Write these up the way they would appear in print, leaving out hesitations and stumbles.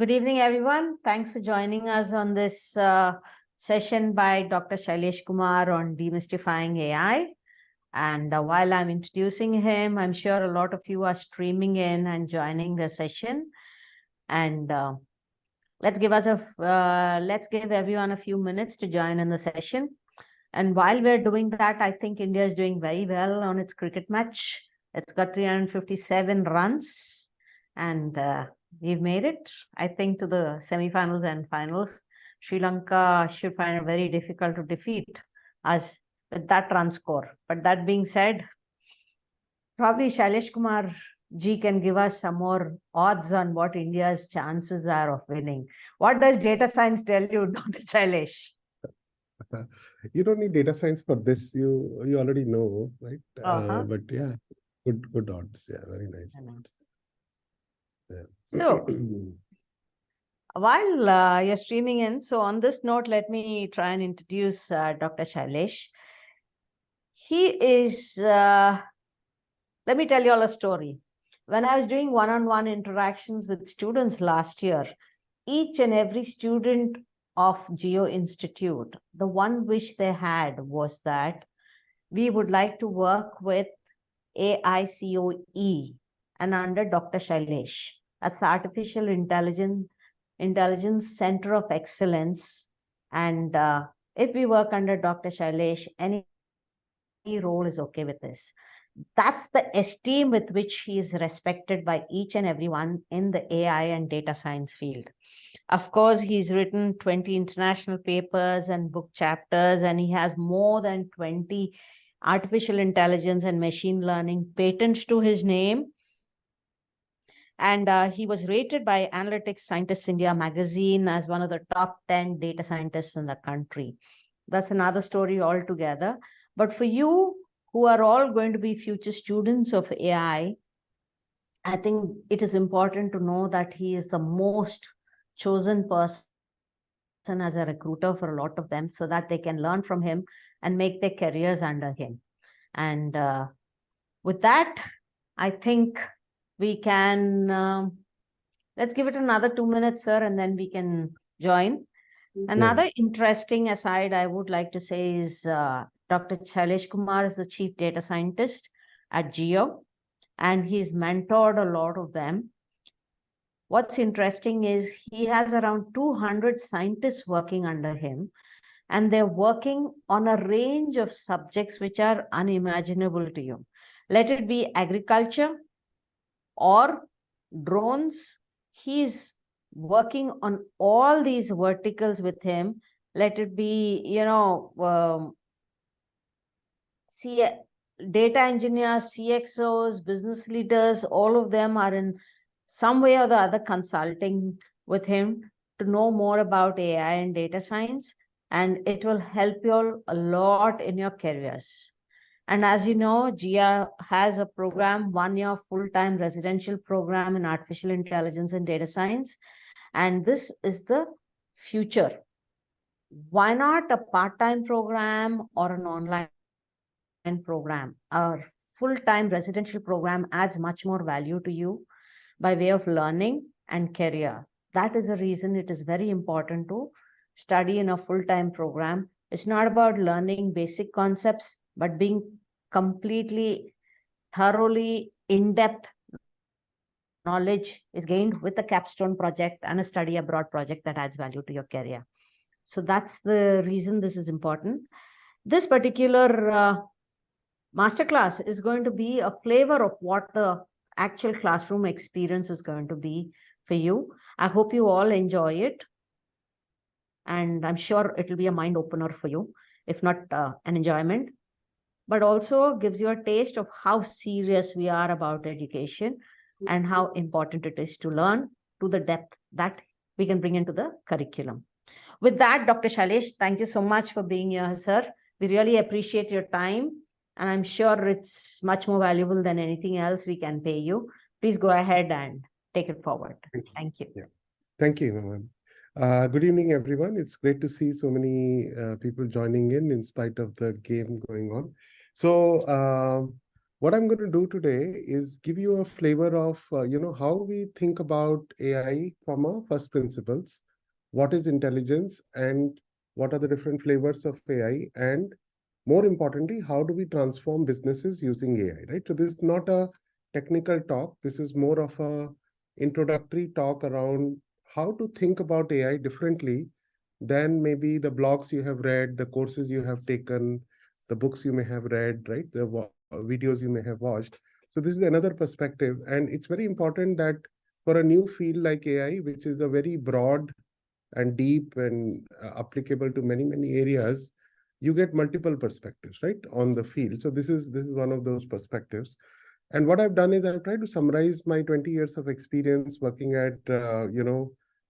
Good evening, everyone. Thanks for joining us on this session by Dr. Shailesh Kumar on Demystifying AI. And while I'm introducing him, I'm sure a lot of you are streaming in and joining the session. And let's give everyone a few minutes to join in the session. And while we're doing that, I think India is doing very well on its cricket match. It's got 357 runs, and we've made it, I think, to the semifinals and finals. Sri Lanka should find it very difficult to defeat us with that run score. But that being said, probably Shailesh Kumar ji can give us some more odds on what India's chances are of winning. What does data science tell you, Dr. Shailesh? You don't need data science for this. You already know, right? But yeah, good odds. Yeah, very nice. Yeah. So while you're streaming in, so on this note, let me try and introduce Dr. Shailesh. He is, let me tell you all a story. When I was doing one-on-one interactions with students last year, each and every student of Geo Institute, the one wish they had was that we would like to work with AICOE and under Dr. Shailesh. That's the Artificial Intelligence Center of Excellence. And if we work under Dr. Shailesh, any role is okay with this. That's the esteem with which he is respected by each and everyone in the AI and data science field. Of course, he's written 20 international papers and book chapters, and he has more than 20 artificial intelligence and machine learning patents to his name. And he was rated by Analytics Scientists India magazine as one of the top 10 data scientists in the country. That's another story altogether. But for you, who are all going to be future students of AI, I think it is important to know that he is the most chosen person as a recruiter for a lot of them, so that they can learn from him and make their careers under him. And with that, I think we can, let's give it another 2 minutes, sir, and then we can join. Another interesting aside I would like to say is Dr. Shailesh Kumar is the chief data scientist at Geo, and he's mentored a lot of them. What's interesting is he has around 200 scientists working under him, and they're working on a range of subjects which are unimaginable to you. Let it be agriculture or drones. He's working on all these verticals with him. Let it be, data engineers, CXOs, business leaders, all of them are in some way or the other consulting with him to know more about AI and data science, and it will help you all a lot in your careers. And as you know, GIA has a program, 1-year full-time residential program in artificial intelligence and data science. And this is the future. Why not a part-time program or an online program? Our full-time residential program adds much more value to you by way of learning and career. That is the reason it is very important to study in a full-time program. It's not about learning basic concepts, but being completely, thoroughly, in-depth knowledge is gained with a capstone project and a study abroad project that adds value to your career. So that's the reason this is important. This particular masterclass is going to be a flavor of what the actual classroom experience is going to be for you. I hope you all enjoy it. And I'm sure it will be a mind opener for you, if not an enjoyment, but also gives you a taste of how serious we are about education and how important it is to learn to the depth that we can bring into the curriculum. With that, Dr. Shailesh, thank you so much for being here, sir. We really appreciate your time, and I'm sure it's much more valuable than anything else we can pay you. Please go ahead and take it forward. Thank you. Yeah. Thank you, ma'am. Good evening, everyone. It's great to see so many people joining in spite of the game going on. So What I'm going to do today is give you a flavor of, how we think about AI from a first principles. What is intelligence and what are the different flavors of AI? And more importantly, how do we transform businesses using AI, right? So this is not a technical talk. This is more of a introductory talk around how to think about AI differently than maybe the blogs you have read, the courses you have taken, the books you may have read, right? The videos you may have watched. So this is another perspective. And it's very important that for a new field like AI, which is a very broad and deep and applicable to many, many areas, you get multiple perspectives, right, on the field. So this is one of those perspectives. And what I've done is I've tried to summarize my 20 years of experience working at,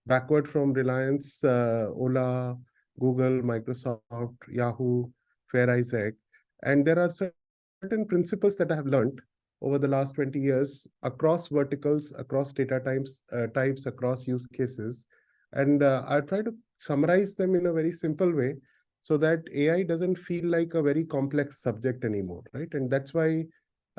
backward from Reliance, Ola, Google, Microsoft, Yahoo, Fair Isaac. And there are certain principles that I have learned over the last 20 years across verticals, across data types, across use cases. And I try to summarize them in a very simple way so that AI doesn't feel like a very complex subject anymore, right? And that's why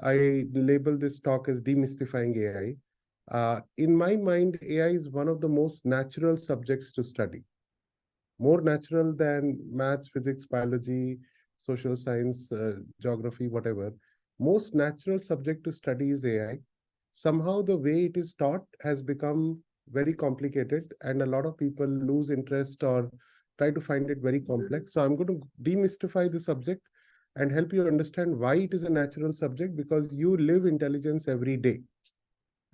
I label this talk as demystifying AI. In my mind, AI is one of the most natural subjects to study, more natural than maths, physics, biology, social science, geography, whatever. Most natural subject to study is AI. Somehow the way it is taught has become very complicated, and a lot of people lose interest or try to find it very complex. So I'm going to demystify the subject and help you understand why it is a natural subject, because you live intelligence every day.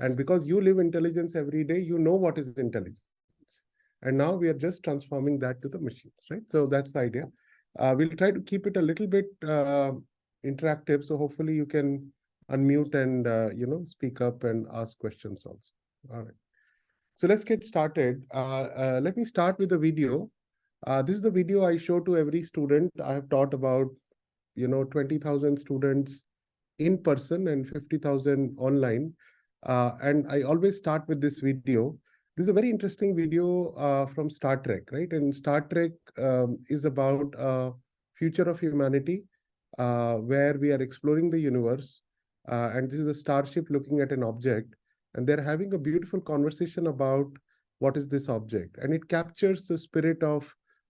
And because you live intelligence every day, you know what is intelligence. And now we are just transforming that to the machines, right? So that's the idea. We'll try to keep it a little bit interactive. So hopefully you can unmute and, speak up and ask questions also. All right. So let's get started. Let me start with a video. This is the video I show to every student. I have taught about, 20,000 students in person and 50,000 online. And I always start with this video. This is a very interesting video from Star Trek, right? And Star Trek is about future of humanity, where we are exploring the universe. And this is a starship looking at an object, and they're having a beautiful conversation about what is this object. And it captures the spirit of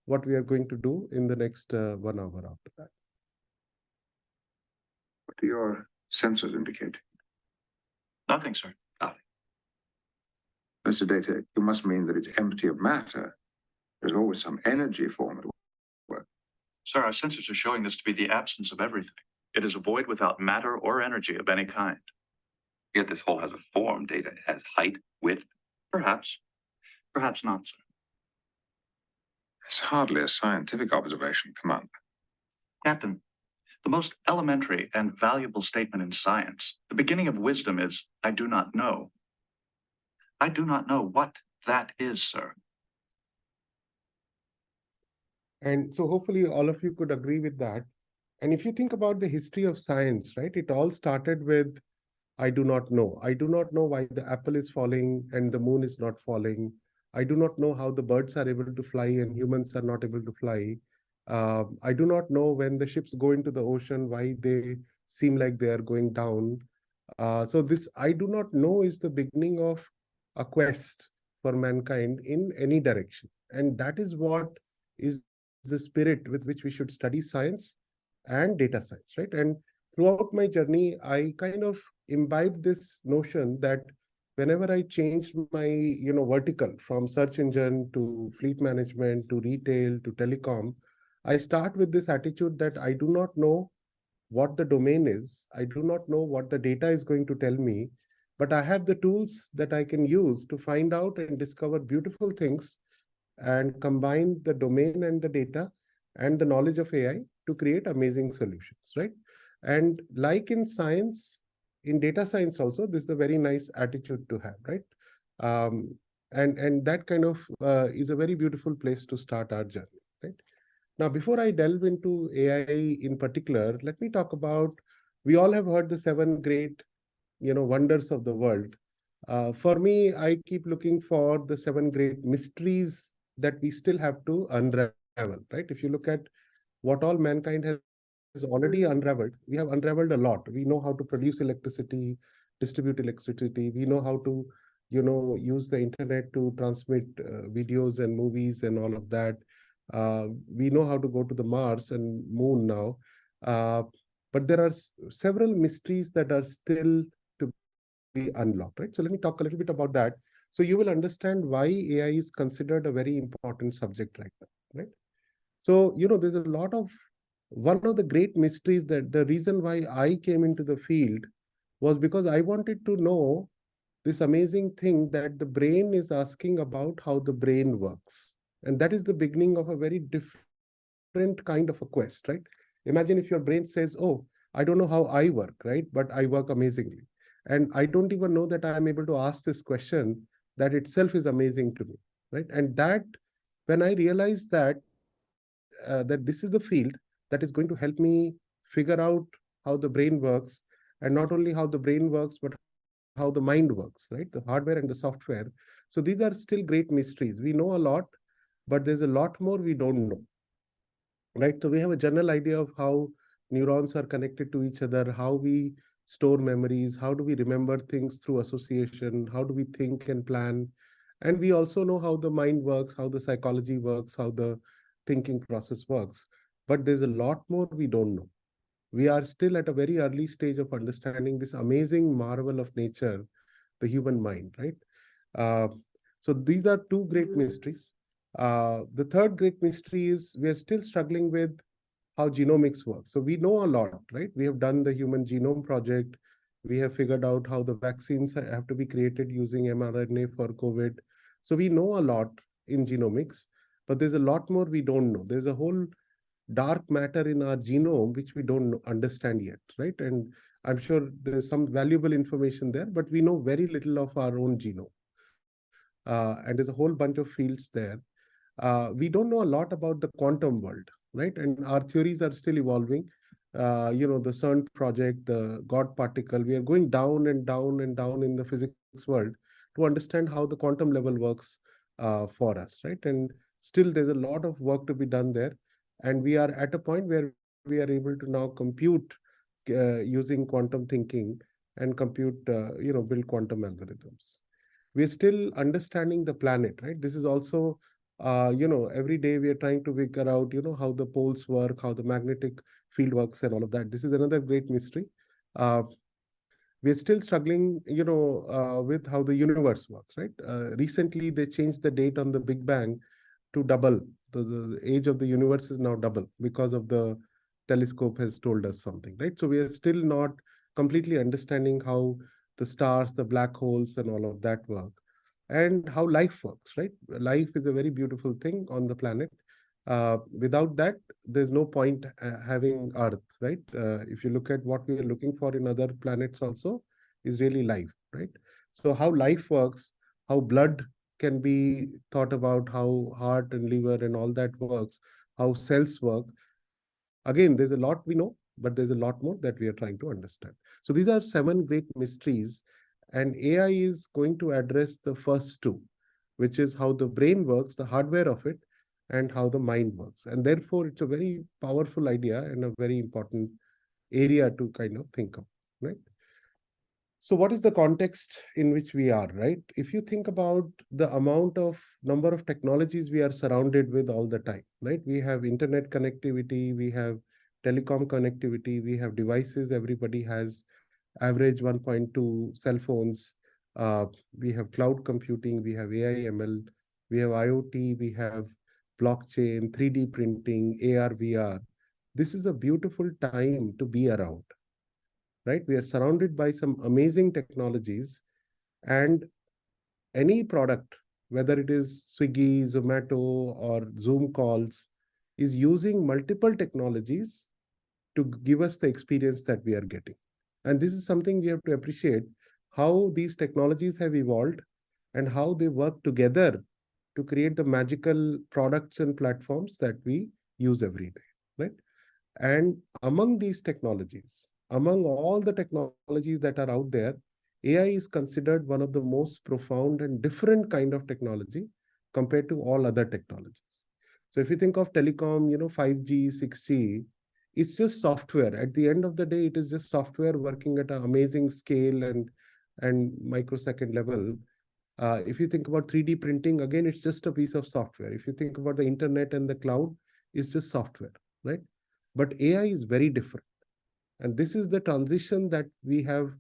what we are going to do in the next 1 hour after that. What do your sensors indicate? Nothing, sir. Nothing. Mr. Data, you must mean that it's empty of matter. There's always some energy form at work. Sir, our sensors are showing this to be the absence of everything. It is a void without matter or energy of any kind. Yet this hole has a form. Data has height, width. Perhaps. Perhaps not, sir. It's hardly a scientific observation, Commander. Captain, the most elementary and valuable statement in science, the beginning of wisdom, is, I do not know. I do not know what that is, sir. And so hopefully all of you could agree with that. And if you think about the history of science, right, it all started with, I do not know. I do not know why the apple is falling and the moon is not falling. I do not know how the birds are able to fly and humans are not able to fly. I do not know when the ships go into the ocean, why they seem like they are going down. So this I do not know is the beginning of a quest for mankind in any direction. And that is what is the spirit with which we should study science and data science, right? And throughout my journey, I kind of imbibed this notion that whenever I changed my, vertical from search engine to fleet management to retail to telecom, I start with this attitude that I do not know what the domain is. I do not know what the data is going to tell me, but I have the tools that I can use to find out and discover beautiful things and combine the domain and the data and the knowledge of AI to create amazing solutions, right? And like in science, in data science also, this is a very nice attitude to have, right? And that kind of is a very beautiful place to start our journey, right? Now, before I delve into AI in particular, let me talk about, we all have heard the seven great, wonders of the world. For me, I keep looking for the seven great mysteries that we still have to unravel, right? If you look at what all mankind has is already unraveled. We have unraveled a lot. We know how to produce electricity, distribute electricity. We know how to, use the internet to transmit videos and movies and all of that. We know how to go to the Mars and Moon now. Uh, but there are several mysteries that are still to be unlocked, right? So let me talk a little bit about that. So you will understand why AI is considered a very important subject right now, right? So, there's a lot of one of the great mysteries that the reason why I came into the field was because I wanted to know this amazing thing that the brain is asking about how the brain works. And that is the beginning of a very different kind of a quest, right? Imagine if your brain says, oh, I don't know how I work, right? But I work amazingly. And I don't even know that I am able to ask this question. That itself is amazing to me, right? And that when I realized that this is the field that is going to help me figure out how the brain works, and not only how the brain works, but how the mind works, right? The hardware and the software. So these are still great mysteries. We know a lot, but there's a lot more we don't know, right? So we have a general idea of how neurons are connected to each other, how we store memories, how do we remember things through association, how do we think and plan. And we also know how the mind works, how the psychology works, how the thinking process works. But there's a lot more we don't know. We are still at a very early stage of understanding this amazing marvel of nature, the human mind, right? Uh, so these are two great mysteries. The third great mystery is we are still struggling with how genomics works. So we know a lot, right? We have done the Human Genome Project. We have figured out how the vaccines have to be created using mRNA for COVID. So we know a lot in genomics, but there's a lot more we don't know. There's a whole dark matter in our genome which we don't understand yet, right? And I'm sure there's some valuable information there, but we know very little of our own genome. And there's a whole bunch of fields there. We don't know a lot about the quantum world, right? And our theories are still evolving. The CERN project, the God particle, we are going down and down and down in the physics world to understand how the quantum level works for us, right? And still there's a lot of work to be done there. And we are at a point where we are able to now compute using quantum thinking and compute, build quantum algorithms. We're still understanding the planet, right? This is also, every day we are trying to figure out, how the poles work, how the magnetic field works, and all of that. This is another great mystery. Uh, we're still struggling, with how the universe works, right? Recently, they changed the date on the Big Bang to double. The age of the universe is now double because of the telescope has told us something, right? So we are still not completely understanding how the stars, the black holes, and all of that work, and how life works, right? Life is a very beautiful thing on the planet. Without that, there's no point having Earth, right? If you look at what we are looking for in other planets also, is really life, right? So how life works, how blood can be thought about, how heart and liver and all that works, how cells work. Again, there's a lot we know, but there's a lot more that we are trying to understand. So these are 7 great mysteries, and AI is going to address the first two, which is how the brain works, the hardware of it, and how the mind works. And therefore, it's a very powerful idea and a very important area to kind of think of, right? So what is the context in which we are, right? If you think about the amount of number of technologies we are surrounded with all the time, right? We have internet connectivity, we have telecom connectivity, we have devices, everybody has average 1.2 cell phones. Uh, we have cloud computing, we have AI, ML, we have IoT, we have blockchain, 3D printing, AR, VR. This is a beautiful time to be around, right? We are surrounded by some amazing technologies, and any product, whether it is Swiggy, Zomato, or Zoom calls, is using multiple technologies to give us the experience that we are getting. And this is something we have to appreciate, how these technologies have evolved and how they work together to create the magical products and platforms that we use every day, right? And among these technologies, among all the technologies that are out there, AI is considered one of the most profound and different kind of technology compared to all other technologies. So if you think of telecom, 5G, 6G, it's just software. At the end of the day, it is just software working at an amazing scale and microsecond level. If you think about 3D printing, again, it's just a piece of software. If you think about the internet and the cloud, it's just software, right? But AI is very different. And this is the transition that we have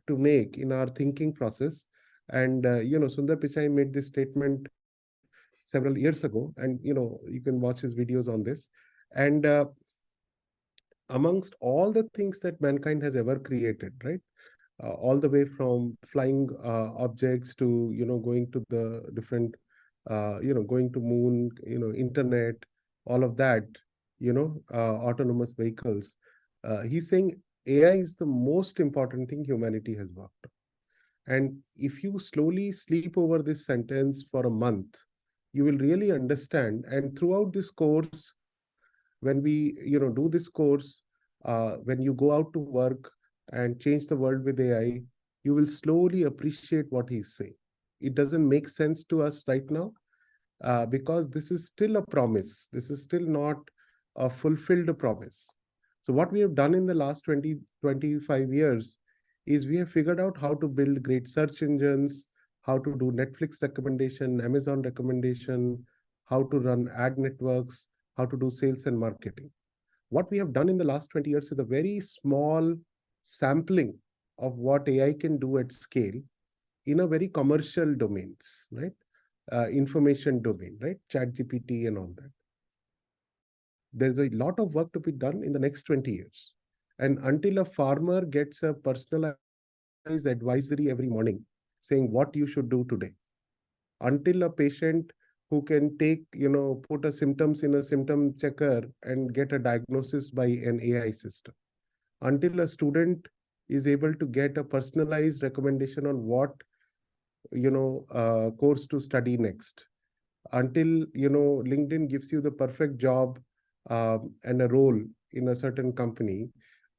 to make in our thinking process. And, Sundar Pichai made this statement several years ago, and, you can watch his videos on this. And amongst all the things that mankind has ever created, right? All the way from flying objects to going to the different going to moon, internet, all of that, autonomous vehicles. He's saying AI is the most important thing humanity has worked on. And if you slowly sleep over this sentence for a month, you will really understand. And throughout this course, when we do this course, when you go out to work and change the world with AI, you will slowly appreciate what he's saying. It doesn't make sense to us right now, because this is still a promise. This is still not a fulfilled promise. So what we have done in the last 20-25 years is we have figured out how to build great search engines, how to do Netflix recommendation, Amazon recommendation, how to run ad networks, how to do sales and marketing. What we have done in the last 20 years is a very small sampling of what AI can do at scale in a very commercial domains, right? Information domain, right? Chat GPT and all that. There's a lot of work to be done in the next 20 years. And until a farmer gets a personalized advisory every morning saying what you should do today, until a patient who can put a symptoms in a symptom checker and get a diagnosis by an AI system, until a student is able to get a personalized recommendation on what course to study next, until LinkedIn gives you the perfect job and a role in a certain company,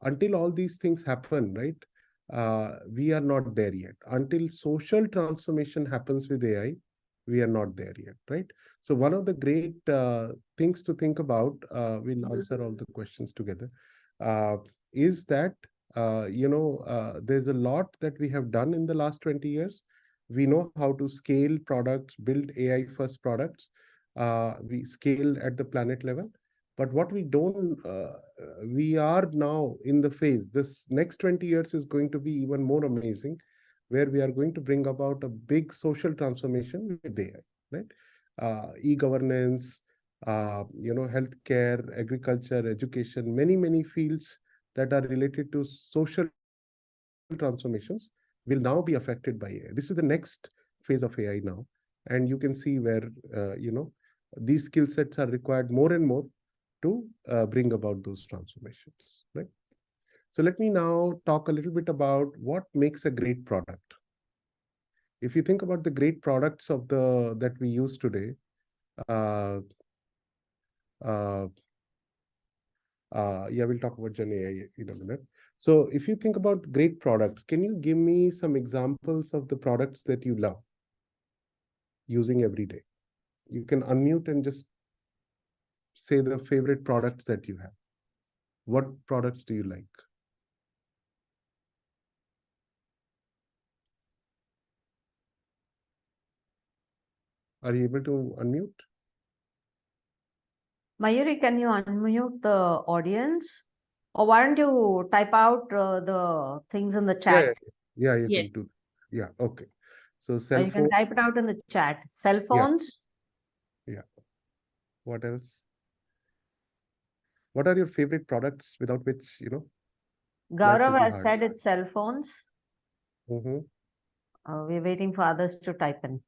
until all these things happen, right? We are not there yet. Until social transformation happens with AI, we are not there yet, right? So one of the great things to think about, we'll answer all the questions together, uh, is that there's a lot that we have done in the last 20 years. We know how to scale products, build AI first products. We scale at the planet level. But what we don't, we are now in the phase, this next 20 years is going to be even more amazing, where we are going to bring about a big social transformation with AI, right? E-governance, healthcare, agriculture, education, many fields that are related to social transformations will now be affected by AI. This is the next phase of AI now. And you can see where, these skill sets are required more and more to bring about those transformations, right? So let me now talk a little bit about what makes a great product. If you think about the great products of that we use today, uh, uh, yeah, we'll talk about Gen AI in a minute. So if you think about great products, can you give me some examples of the products that you love using every day? You can unmute and just say the favorite products that you have. What products do you like? Are you able to unmute? Mayuri, can you unmute the audience? Or why don't you type out the things in the chat? Yeah, you Yes. can do that. Yeah, okay. So Or cell you can phone. type it out in the chat. Cell phones. Yeah. What else? What are your favorite products without which, life Gaurav would be has hard? said it's cell phones. Mm-hmm. We're waiting for others to type in.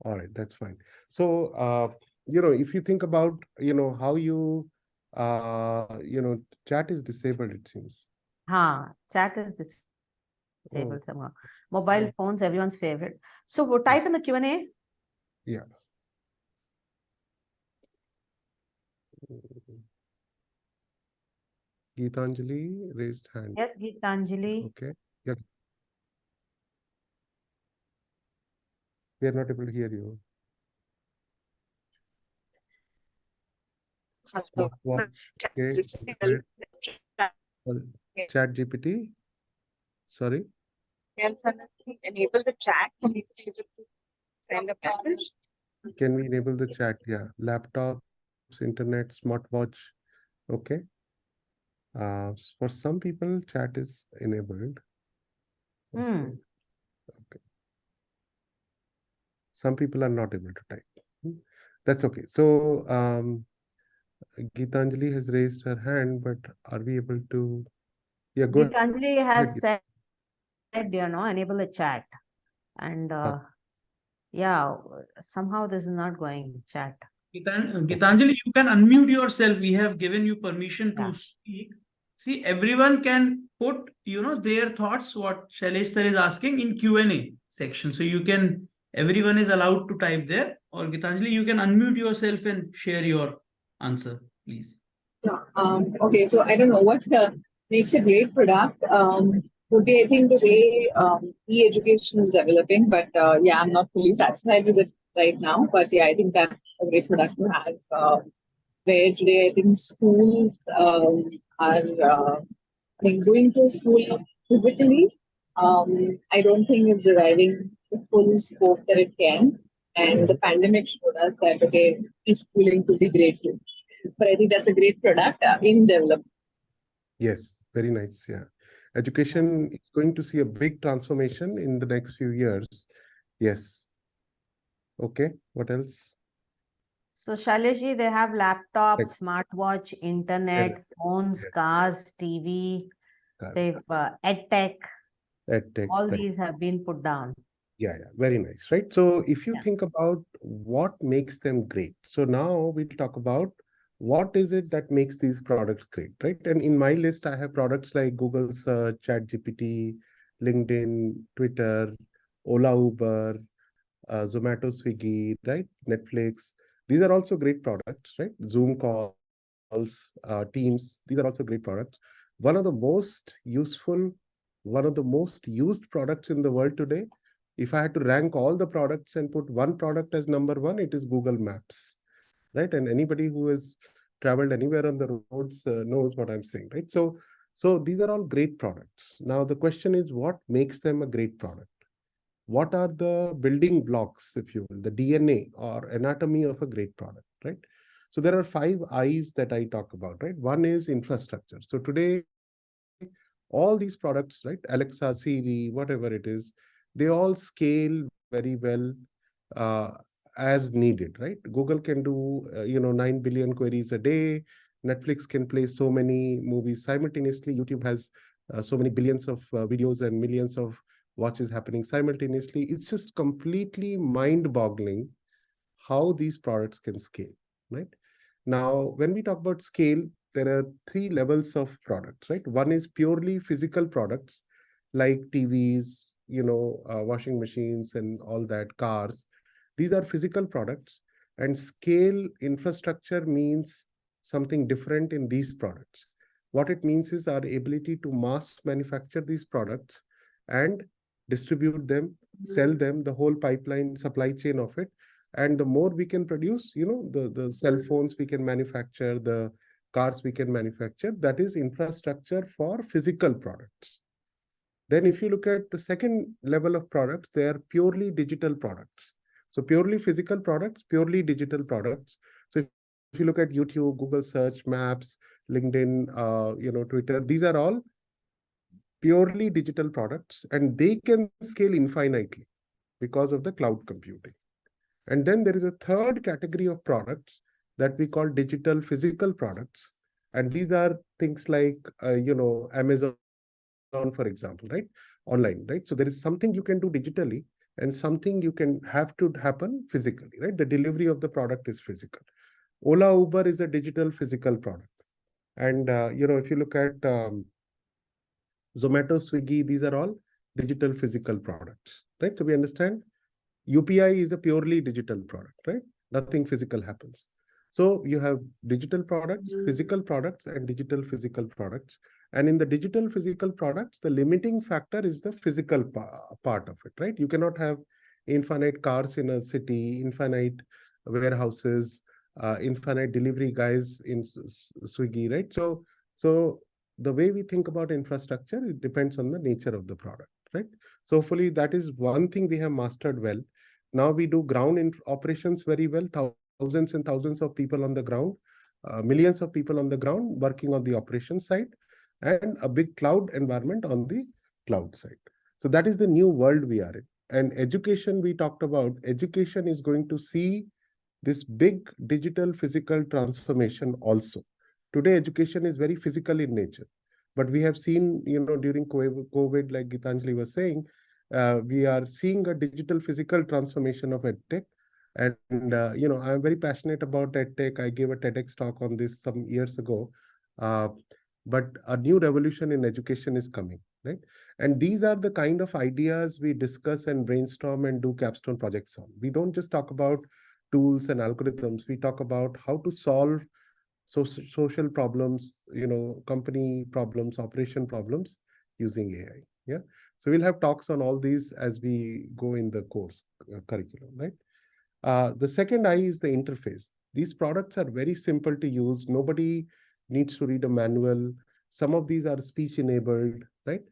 All right, that's fine. So, if you think about, how you, chat is disabled, it seems. Chat is disabled Oh, somehow. Mobile oh, phones, everyone's favorite. So we'll type in the Q&A. yeah. Geetanjali raised hand. Yes, Geetanjali. Okay. Yeah. We are not able to hear you. Smartwatch. Okay. Chat GPT. Sorry. Can someone enable the chat for people to send a message? Can we enable the chat? Yeah. Laptops, internet, smartwatch. Okay. For some people, chat is enabled. Hmm. Okay. Okay. Some people are not able to type. That's okay. So Geetanjali has raised her hand, but are we able to? Yeah, go ahead. Gitanjali has Geeta. said, enable the chat. And yeah, somehow this is not going chat. Gitanjali, you can unmute yourself. We have given you permission to speak. See, everyone can put, their thoughts, what Shailesh sir is asking in Q&A section. So you can, everyone is allowed to type there. Or Gitanjali, you can unmute yourself and share your answer, please. Okay, so I don't know what makes a great product. Would be, I think, the way e-education is developing, but yeah, I'm not fully satisfied with it right now. But yeah, I think that's a great product to have. Where today, I think schools are, I think, going to school digitally. I don't think it's deriving the full scope that it can. And the pandemic showed us that, okay, schooling could be great too. But I think that's a great product in development. Yes, very nice. Yeah. Education is going to see a big transformation in the next few years. Yes. Okay. What else? So Shailesh, they have laptops, Right. smartwatch, internet, phones, Yes. cars, TV, they've EdTech, EdTech, all right. these have been put down. Yeah, very nice, right? So if you Yeah. think about what makes them great, so now we'll talk about what is it that makes these products great, right? And in my list, I have products like Google Search, ChatGPT, LinkedIn, Twitter, Ola, Uber, Zomato, Swiggy, right? Netflix. These are also great products, right? Zoom calls, Teams. These are also great products. One of the most useful, one of the most used products in the world today, if I had to rank all the products and put one product as number one, it is Google Maps, right? And anybody who has traveled anywhere on the roads knows what I'm saying, right? So these are all great products. Now the question is, what makes them a great product? What are the building blocks, if you will, the DNA or anatomy of a great product, right? So there are 5 I's that I talk about, right? One is infrastructure. So today, all these products, right? Alexa, Siri, whatever it is, they all scale very well uh, as needed, right? Google can do, 9 billion queries a day. Netflix can play so many movies simultaneously. YouTube has so many billions of videos and millions of watches happening simultaneously. It's just completely mind-boggling how these products can scale, right? Now, when we talk about scale, there are 3 levels of products, right? One is purely physical products like TVs, washing machines and all that, cars. These are physical products, and scale infrastructure means something different in these products. What it means is our ability to mass manufacture these products and distribute them, sell them, the whole pipeline supply chain of it. And the more we can produce, the cell phones we can manufacture, the cars we can manufacture, that is infrastructure for physical products. Then if you look at the second level of products, they are purely digital products. So purely physical products, purely digital products. So if you look at YouTube, Google Search, Maps, LinkedIn, Twitter, these are all purely digital products, and they can scale infinitely because of the cloud computing. And then there is a third category of products that we call digital physical products. And these are things like, Amazon, for example, right? Online, right? So there is something you can do digitally and something you can have to happen physically, right? The delivery of the product is physical. Ola, Uber is a digital physical product. And, if you look at Zomato, Swiggy, these are all digital physical products, right? So we understand UPI is a purely digital product, right? Nothing physical happens. So you have digital products, physical products, and digital physical products. And in the digital physical products, the limiting factor is the physical part of it, right? You cannot have infinite cars in a city, infinite warehouses, infinite delivery guys in Swiggy, right? So the way we think about infrastructure, it depends on the nature of the product, right? So hopefully that is one thing we have mastered well. Now we do ground operations very well, thousands and thousands of people on the ground, millions of people on the ground working on the operations side, and a big cloud environment on the cloud side. So that is the new world we are in. And education, we talked about, education is going to see this big digital physical transformation also. Today, education is very physical in nature. But we have seen, during COVID, like Gitanjali was saying, we are seeing a digital physical transformation of EdTech. And, I'm very passionate about EdTech. I gave a TEDx talk on this some years ago. Uh, but a new revolution in education is coming, right? And these are the kind of ideas we discuss and brainstorm and do capstone projects on. We don't just talk about tools and algorithms. We talk about how to solve social problems, company problems, operation problems using AI. Yeah. So we'll have talks on all these as we go in the course curriculum, right? The second I is the interface. These products are very simple to use. Nobody needs to read a manual. Some of these are speech enabled, right?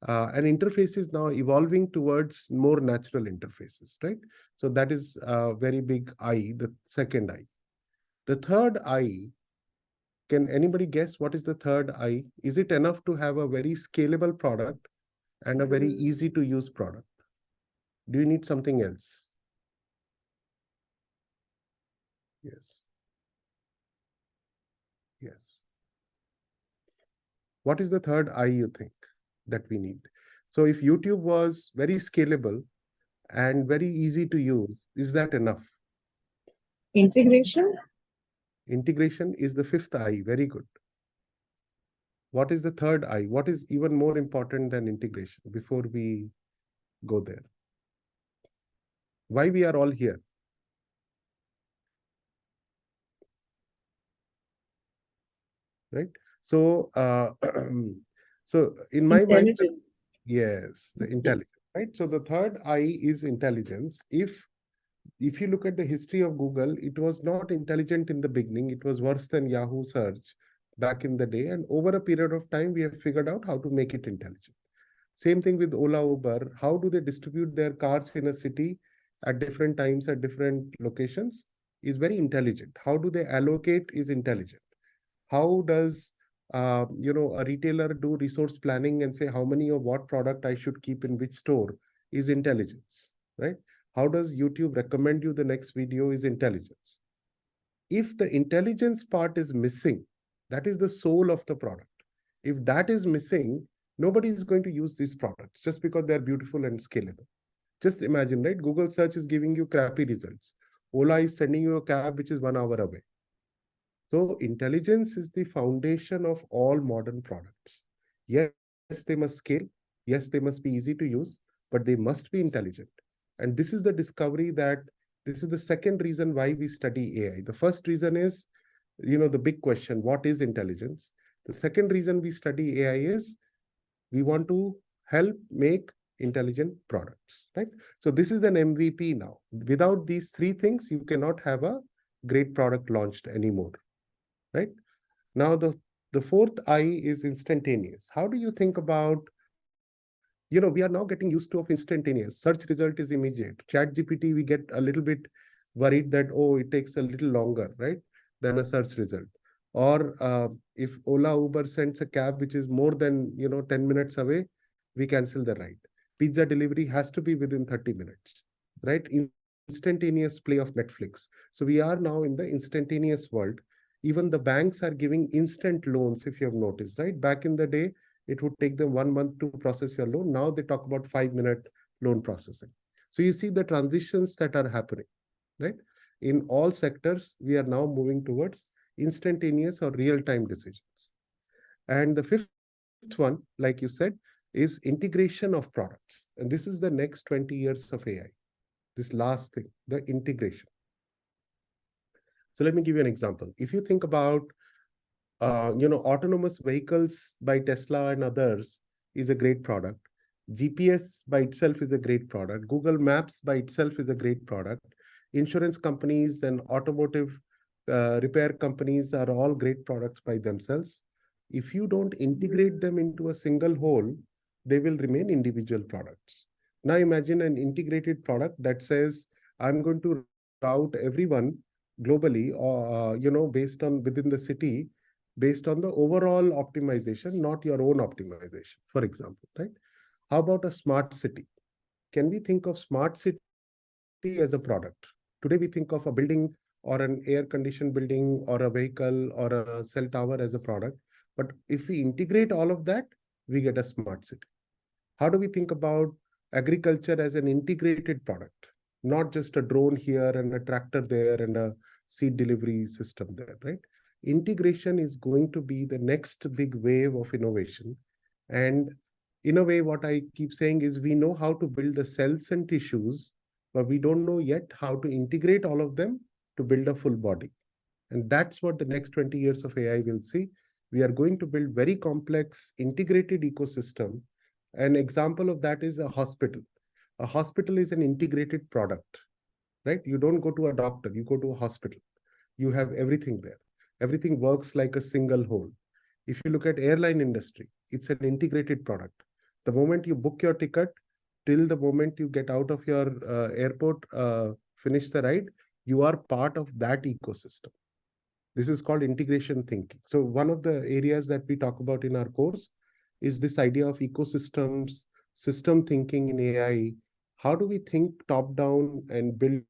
And interface is now evolving towards more natural interfaces, right? So that is a very big I, the second I. The third I, can anybody guess what is the third I? Is it enough to have a very scalable product and a very easy to use product? Do you need something else? Yes. Yes. What is the third I you think that we need? So if YouTube was very scalable and very easy to use, is that enough? Integration? Integration is the fifth I. Very good. What is the third I? What is even more important than integration before we go there? Why we are all here? Right? So, so in my mind, yes, the intelligence, right? So the third I is intelligence. If you look at the history of Google, it was not intelligent in the beginning. It was worse than Yahoo search back in the day. And over a period of time, we have figured out how to make it intelligent. Same thing with Ola, Uber. How do they distribute their cars in a city at different times, at different locations is very intelligent. How do they allocate is intelligent. How does a retailer do resource planning and say how many of what product I should keep in which store is intelligence, right? How does YouTube recommend you the next video is intelligence. If the intelligence part is missing, that is the soul of the product. If that is missing, nobody is going to use these products just because they're beautiful and scalable. Just imagine, right? Google search is giving you crappy results. Ola is sending you a cab which is 1 hour away. So intelligence is the foundation of all modern products. Yes, they must scale. Yes, they must be easy to use, but they must be intelligent. And this is the discovery that this is the second reason why we study AI. The first reason is, the big question, what is intelligence? The second reason we study AI is we want to help make intelligent products, right? So this is an MVP now. Without these three things, you cannot have a great product launched anymore. Right? Now, the fourth I is instantaneous. How do you think about, we are now getting used to of instantaneous. Search result is immediate. Chat GPT, we get a little bit worried that, oh, it takes a little longer, right, than a search result. Or if Ola, Uber sends a cab which is more than, 10 minutes away, we cancel the ride. Pizza delivery has to be within 30 minutes, right? Instantaneous play of Netflix. So we are now in the instantaneous world. Even the banks are giving instant loans, if you have noticed, right? Back in the day, it would take them 1 month to process your loan. Now they talk about 5-minute loan processing. So you see the transitions that are happening, right? In all sectors, we are now moving towards instantaneous or real-time decisions. And the fifth one, like you said, is integration of products. And this is the next 20 years of AI. This last thing, the integration. So let me give you an example. If you think about, autonomous vehicles by Tesla and others is a great product. GPS by itself is a great product. Google Maps by itself is a great product. Insurance companies and automotive repair companies are all great products by themselves. If you don't integrate them into a single whole, they will remain individual products. Now imagine an integrated product that says, I'm going to route everyone globally, or based on within the city, based on the overall optimization, not your own optimization, for example, right? How about a smart city? Can we think of smart city as a product? Today we think of a building or an air-conditioned building or a vehicle or a cell tower as a product. But if we integrate all of that, we get a smart city. How do we think about agriculture as an integrated product? Not just a drone here and a tractor there and a seed delivery system there, right? Integration is going to be the next big wave of innovation. And in a way, what I keep saying is we know how to build the cells and tissues, but we don't know yet how to integrate all of them to build a full body. And that's what the next 20 years of AI will see. We are going to build very complex integrated ecosystem. An example of that is a hospital. A hospital is an integrated product, right? You don't go to a doctor, you go to a hospital. You have everything there. Everything works like a single whole. If you look at airline industry, it's an integrated product. The moment you book your ticket till the moment you get out of your airport, finish the ride, you are part of that ecosystem. This is called integration thinking. So one of the areas that we talk about in our course is this idea of ecosystems, system thinking in AI. How do we think top down and build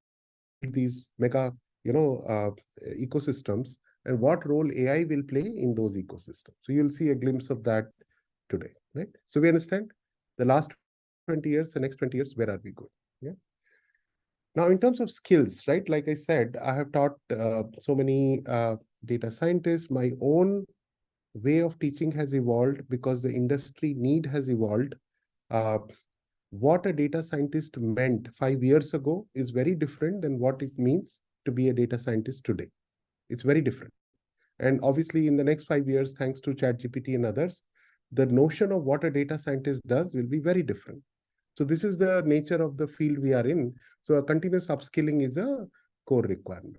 these mega, ecosystems, and what role AI will play in those ecosystems? So you'll see a glimpse of that today, right? So we understand the last 20 years, the next 20 years, where are we going? Yeah. Now, in terms of skills, right? Like I said, I have taught so many data scientists. My own way of teaching has evolved because the industry need has evolved. Uh, what a data scientist meant 5 years ago is very different than what it means to be a data scientist today. It's very different. And obviously, in the next 5 years, thanks to ChatGPT and others, the notion of what a data scientist does will be very different. So this is the nature of the field we are in. So a continuous upskilling is a core requirement.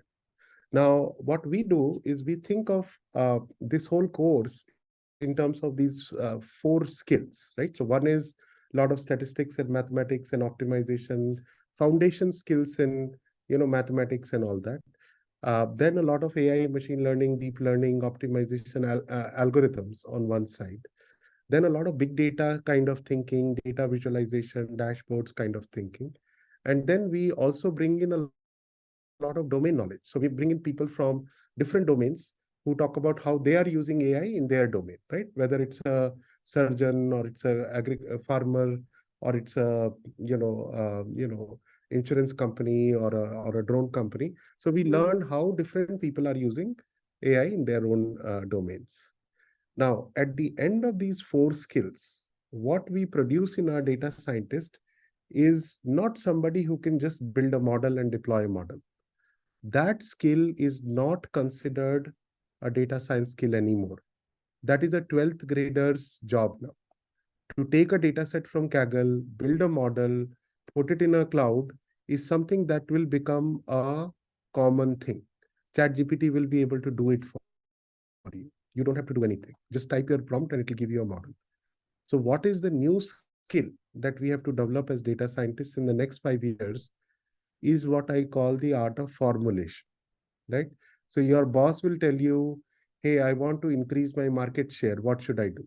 Now, what we do is we think of this whole course in terms of these 4 skills, right? So one is a lot of statistics and mathematics and optimization, foundation skills in mathematics and all that. Then a lot of AI, machine learning, deep learning, optimization algorithms on one side. Then a lot of big data kind of thinking, data visualization, dashboards kind of thinking. And then we also bring in a lot of domain knowledge. So we bring in people from different domains who talk about how they are using AI in their domain, right? Whether it's a surgeon or it's a farmer or it's a insurance company or a drone company. So we learn how different people are using AI in their own domains. Now, at the end of these 4 skills, what we produce in our data scientist is not somebody who can just build a model and deploy a model. That skill is not considered a data science skill anymore. That is a 12th grader's job now. To take a data set from Kaggle, build a model, put it in a cloud is something that will become a common thing. ChatGPT will be able to do it for you. You don't have to do anything. Just type your prompt and it will give you a model. So what is the new skill that we have to develop as data scientists in the next 5 years is what I call the art of formulation, right? So your boss will tell you, hey, I want to increase my market share. What should I do?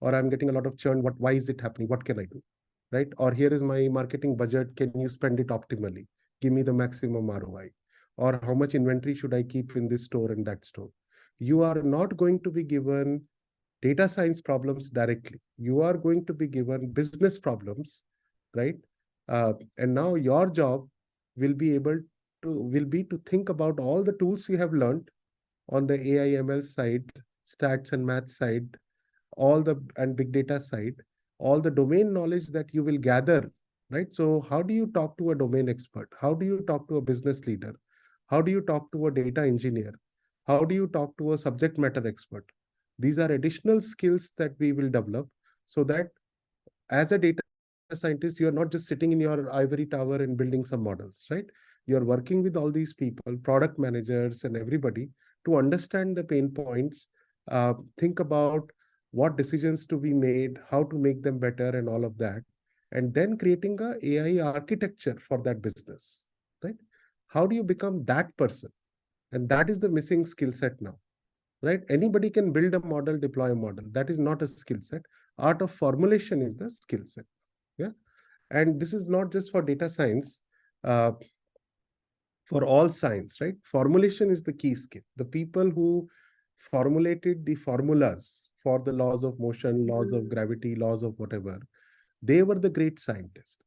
Or I'm getting a lot of churn. Why is it happening? What can I do? Right? Or here is my marketing budget. Can you spend it optimally? Give me the maximum ROI. Or how much inventory should I keep in this store and that store? You are not going to be given data science problems directly. You are going to be given business problems, right? And now your job will be to think about all the tools you have learned on the AI ML side, stats and math side, all the and big data side, all the domain knowledge that you will gather, right? So how do you talk to a domain expert? How do you talk to a business leader? How do you talk to a data engineer? How do you talk to a subject matter expert? These are additional skills that we will develop so that as a data scientist, you are not just sitting in your ivory tower and building some models, right? You are working with all these people, product managers and everybody, to understand the pain points, think about what decisions to be made, how to make them better and all of that, and then creating a AI architecture for that business, right? How do you become that person? And that is the missing skill set now, right? Anybody can build a model, deploy a model. That is not a skill set. Art of formulation is the skill set. Yeah. And this is not just for data science, uh, for all science, right? Formulation is the key skill. The people who formulated the formulas for the laws of motion, laws of gravity, laws of whatever, they were the great scientists.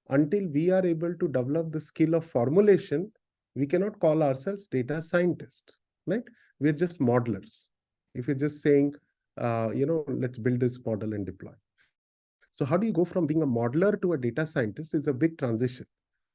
Until we are able to develop the skill of formulation, we cannot call ourselves data scientists, right? We're just modelers. If you're just saying, let's build this model and deploy. So how do you go from being a modeler to a data scientist? Is a big transition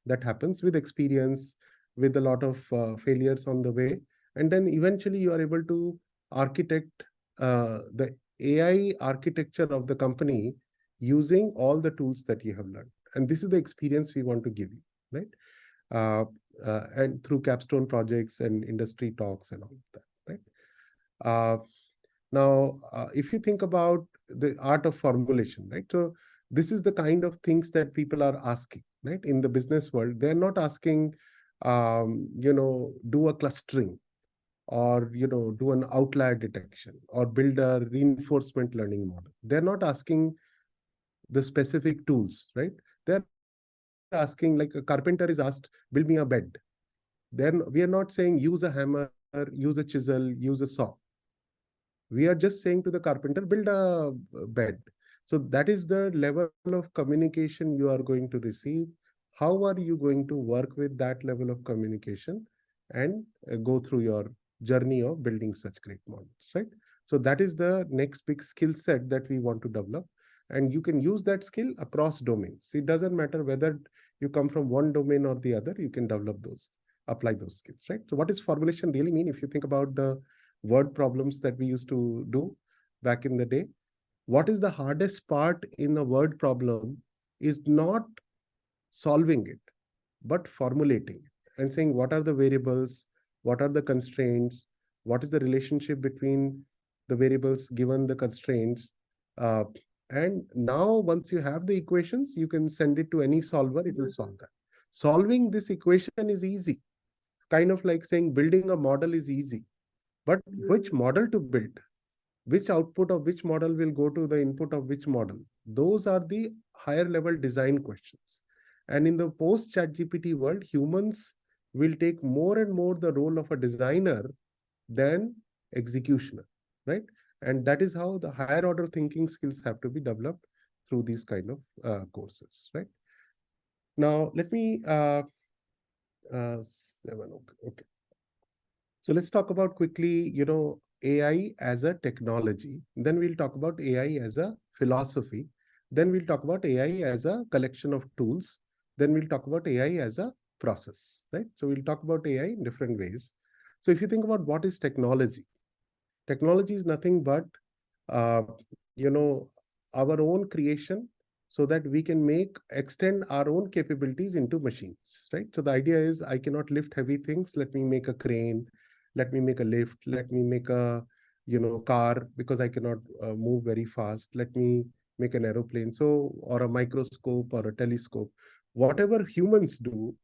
that happens with experience, with a lot of failures on the way. And then eventually you are able to architect the AI architecture of the company using all the tools that you have learned. And this is the experience we want to give you, right? And through capstone projects and industry talks and all of that, right? If you think about the art of formulation, right? So this is the kind of things that people are asking, right? In the business world, they're not asking, do a clustering or, do an outlier detection or build a reinforcement learning model. They're not asking the specific tools, right? They're asking, like a carpenter is asked, build me a bed. Then we are not saying use a hammer, use a chisel, use a saw. We are just saying to the carpenter, build a bed. So that is the level of communication you are going to receive. How are you going to work with that level of communication and go through your journey of building such great models, right? So that is the next big skill set that we want to develop. And you can use that skill across domains. It doesn't matter whether you come from one domain or the other, you can develop those, apply those skills, right? So what does formulation really mean? If you think about the word problems that we used to do back in the day, what is the hardest part in a word problem is not solving it, but formulating it and saying what are the variables, what are the constraints, what is the relationship between the variables given the constraints. And now once you have the equations, you can send it to any solver, it will solve that. Solving this equation is easy. Kind of like saying building a model is easy. But which model to build? Which output of which model will go to the input of which model? Those are the higher level design questions. And in the post ChatGPT world, humans will take more and more the role of a designer than executioner, right? And that is how the higher order thinking skills have to be developed through these kind of courses, right? Now, let me, okay. So let's talk about quickly, AI as a technology. Then we'll talk about AI as a philosophy. Then we'll talk about AI as a collection of tools. Then we'll talk about AI as a process, right? So we'll talk about AI in different ways. So if you think about what is technology, technology is nothing but, uh, our own creation so that we can extend our own capabilities into machines, right? So the idea is I cannot lift heavy things. Let me make a crane. Let me make a lift. Let me make a, car because I cannot move very fast. Let me make an aeroplane. So, or a microscope or a telescope. Whatever humans do,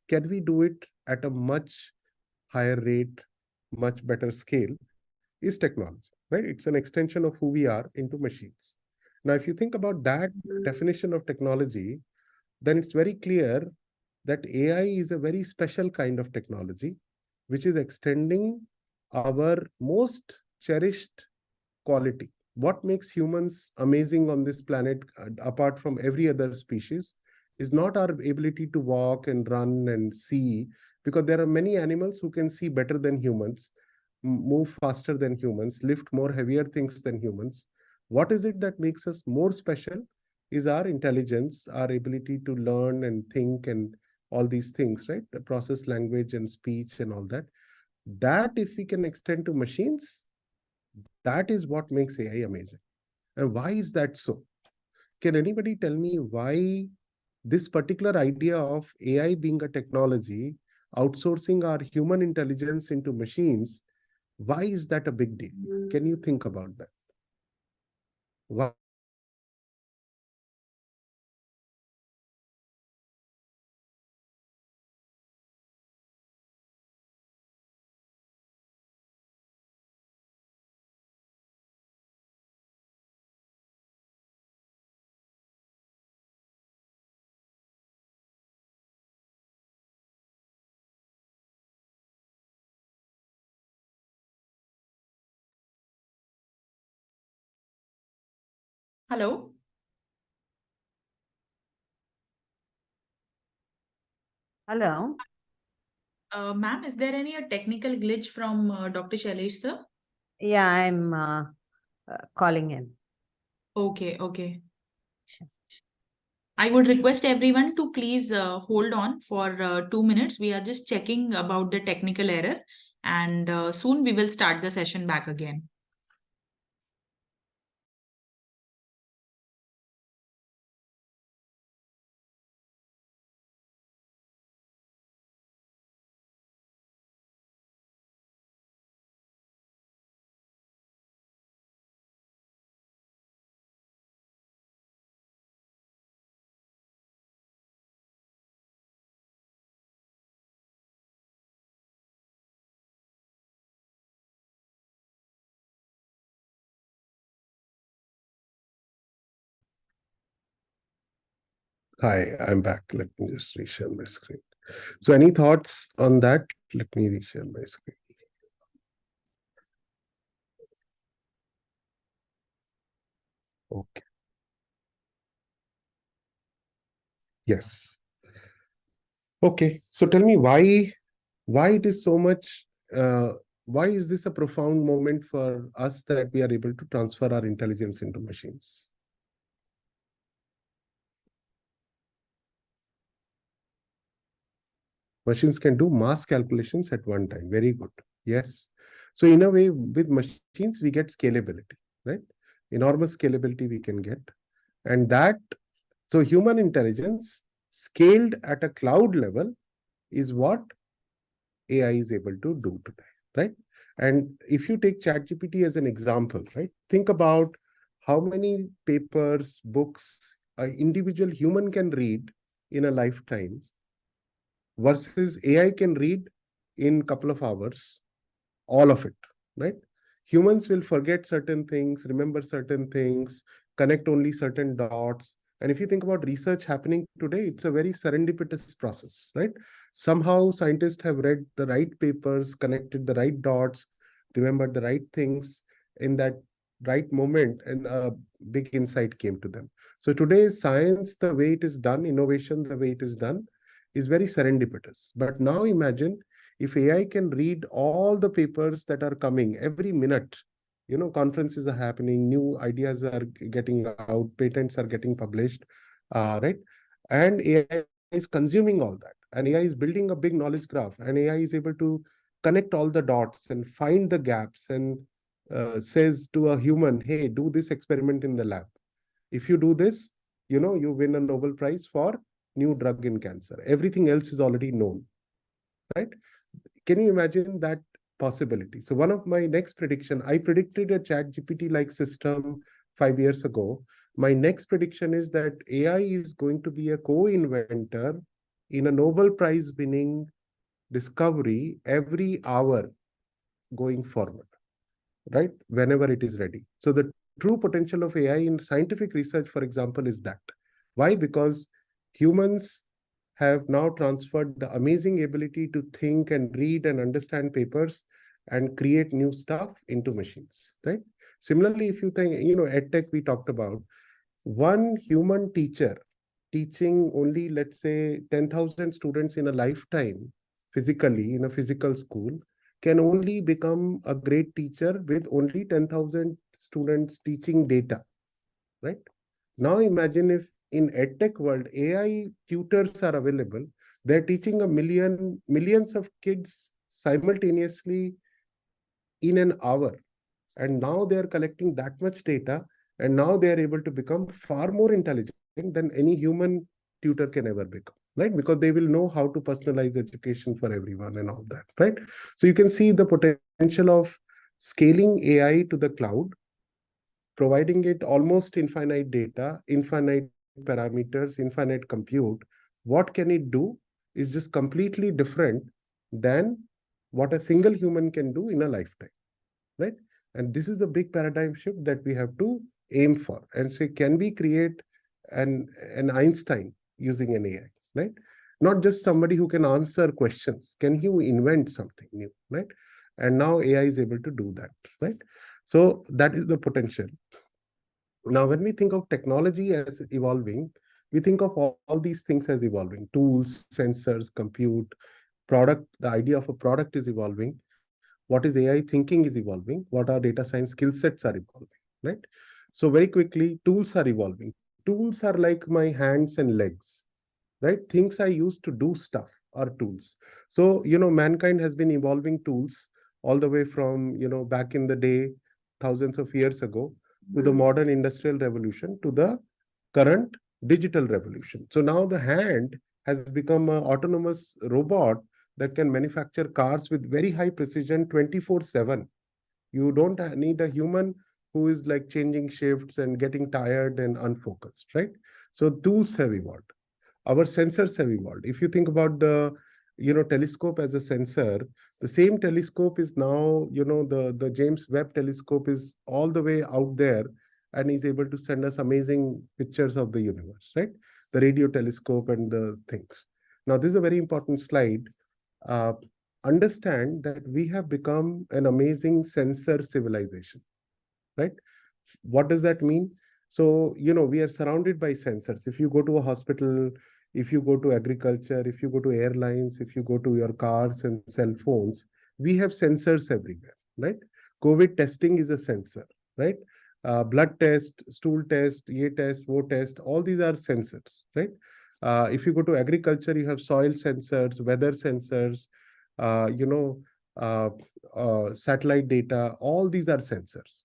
can we do it at a much higher rate, much better scale? Is technology, right? It's an extension of who we are into machines. Now, if you think about that definition of technology, then it's very clear that AI is a very special kind of technology, which is extending our most cherished quality. What makes humans amazing on this planet, apart from every other species, is not our ability to walk and run and see, because there are many animals who can see better than humans, move faster than humans, lift more heavier things than humans. What is it that makes us more special is our intelligence, our ability to learn and think and all these things, right? The process language and speech and all that. That if we can extend to machines, that is what makes AI amazing. And why is that so? Can anybody tell me why this particular idea of AI being a technology, outsourcing our human intelligence into machines, why is that a big deal? Can you think about that? Why? Hello. Hello. Ma'am, is there any technical glitch from Dr. Shailesh, sir? Yeah, I'm calling him. Okay, okay. I would request everyone to please hold on for 2 minutes. We are just checking about the technical error, and soon we will start the session back again. Hi, I'm back. Let me just reshare my screen. So any thoughts on that? Let me reshare my screen. Okay. Yes. Okay. So tell me why it is so much, why is this a profound moment for us that we are able to transfer our intelligence into machines? Machines can do mass calculations at one time. Very good. Yes. So in a way, with machines, we get scalability, right? Enormous scalability we can get. And that, so human intelligence scaled at a cloud level is what AI is able to do today, right? And if you take ChatGPT as an example, right? Think about how many papers, books, an individual human can read in a lifetime versus AI can read in a couple of hours, all of it, right? Humans will forget certain things, remember certain things, connect only certain dots. And if you think about research happening today, it's a very serendipitous process, right? Somehow scientists have read the right papers, connected the right dots, remembered the right things in that right moment, and a big insight came to them. So today, science, the way it is done, innovation, the way it is done, is very serendipitous. But now imagine if AI can read all the papers that are coming every minute, conferences are happening, new ideas are getting out, patents are getting published, right? And AI is consuming all that. And AI is building a big knowledge graph. And AI is able to connect all the dots and find the gaps and says to a human, hey, do this experiment in the lab. If you do this, you win a Nobel Prize for new drug in cancer. Everything else is already known, right? Can you imagine that possibility? So one of my next prediction, I predicted a ChatGPT-like system 5 years ago. My next prediction is that AI is going to be a co-inventor in a Nobel Prize winning discovery every hour going forward, right? Whenever it is ready. So the true potential of AI in scientific research, for example, is that. Why? Because humans have now transferred the amazing ability to think and read and understand papers and create new stuff into machines, right? Similarly, if you think, EdTech we talked about, one human teacher teaching only, let's say, 10,000 students in a lifetime, physically, in a physical school, can only become a great teacher with only 10,000 students teaching data, right? Now imagine if in EdTech world, AI tutors are available. They're teaching millions of kids simultaneously in an hour. And now they're collecting that much data And now they are able to become far more intelligent than any human tutor can ever become, right? Because they will know how to personalize education for everyone and all that, right? So you can see the potential of scaling AI to the cloud, providing it almost infinite data, infinite parameters, infinite compute. What can it do is just completely different than what a single human can do in a lifetime, right? And this is the big paradigm shift that we have to aim for and say, can we create an Einstein using an AI, right? Not just somebody who can answer questions. Can you invent something new, right? And now AI is able to do that, right? So that is the potential. Now, when we think of technology as evolving, we think of all these things as evolving: tools, sensors, compute, product. The idea of a product is evolving. What is AI thinking is evolving. What are data science skill sets are evolving, right? So very quickly, tools are evolving. Tools are like my hands and legs, right? Things I use to do stuff are tools. So, mankind has been evolving tools all the way from, back in the day, thousands of years ago, to the modern industrial revolution, to the current digital revolution. So now the hand has become an autonomous robot that can manufacture cars with very high precision 24/7. You don't need a human who is like changing shifts and getting tired and unfocused, right? So tools have evolved. Our sensors have evolved. If you think about the telescope as a sensor, the same telescope is now, the James Webb telescope is all the way out there and is able to send us amazing pictures of the universe, right? The radio telescope and the things. Now, this is a very important slide. uh, Understand that we have become an amazing sensor civilization, right? What does that mean? So, we are surrounded by sensors. If you go to a hospital, if you go to agriculture, if you go to airlines, if you go to your cars and cell phones, we have sensors everywhere, right? COVID testing is a sensor, right? Blood test, stool test, ye test, wo test, all these are sensors, right? If you go to agriculture, you have soil sensors, weather sensors, uh, you know, uh, satellite data, all these are sensors.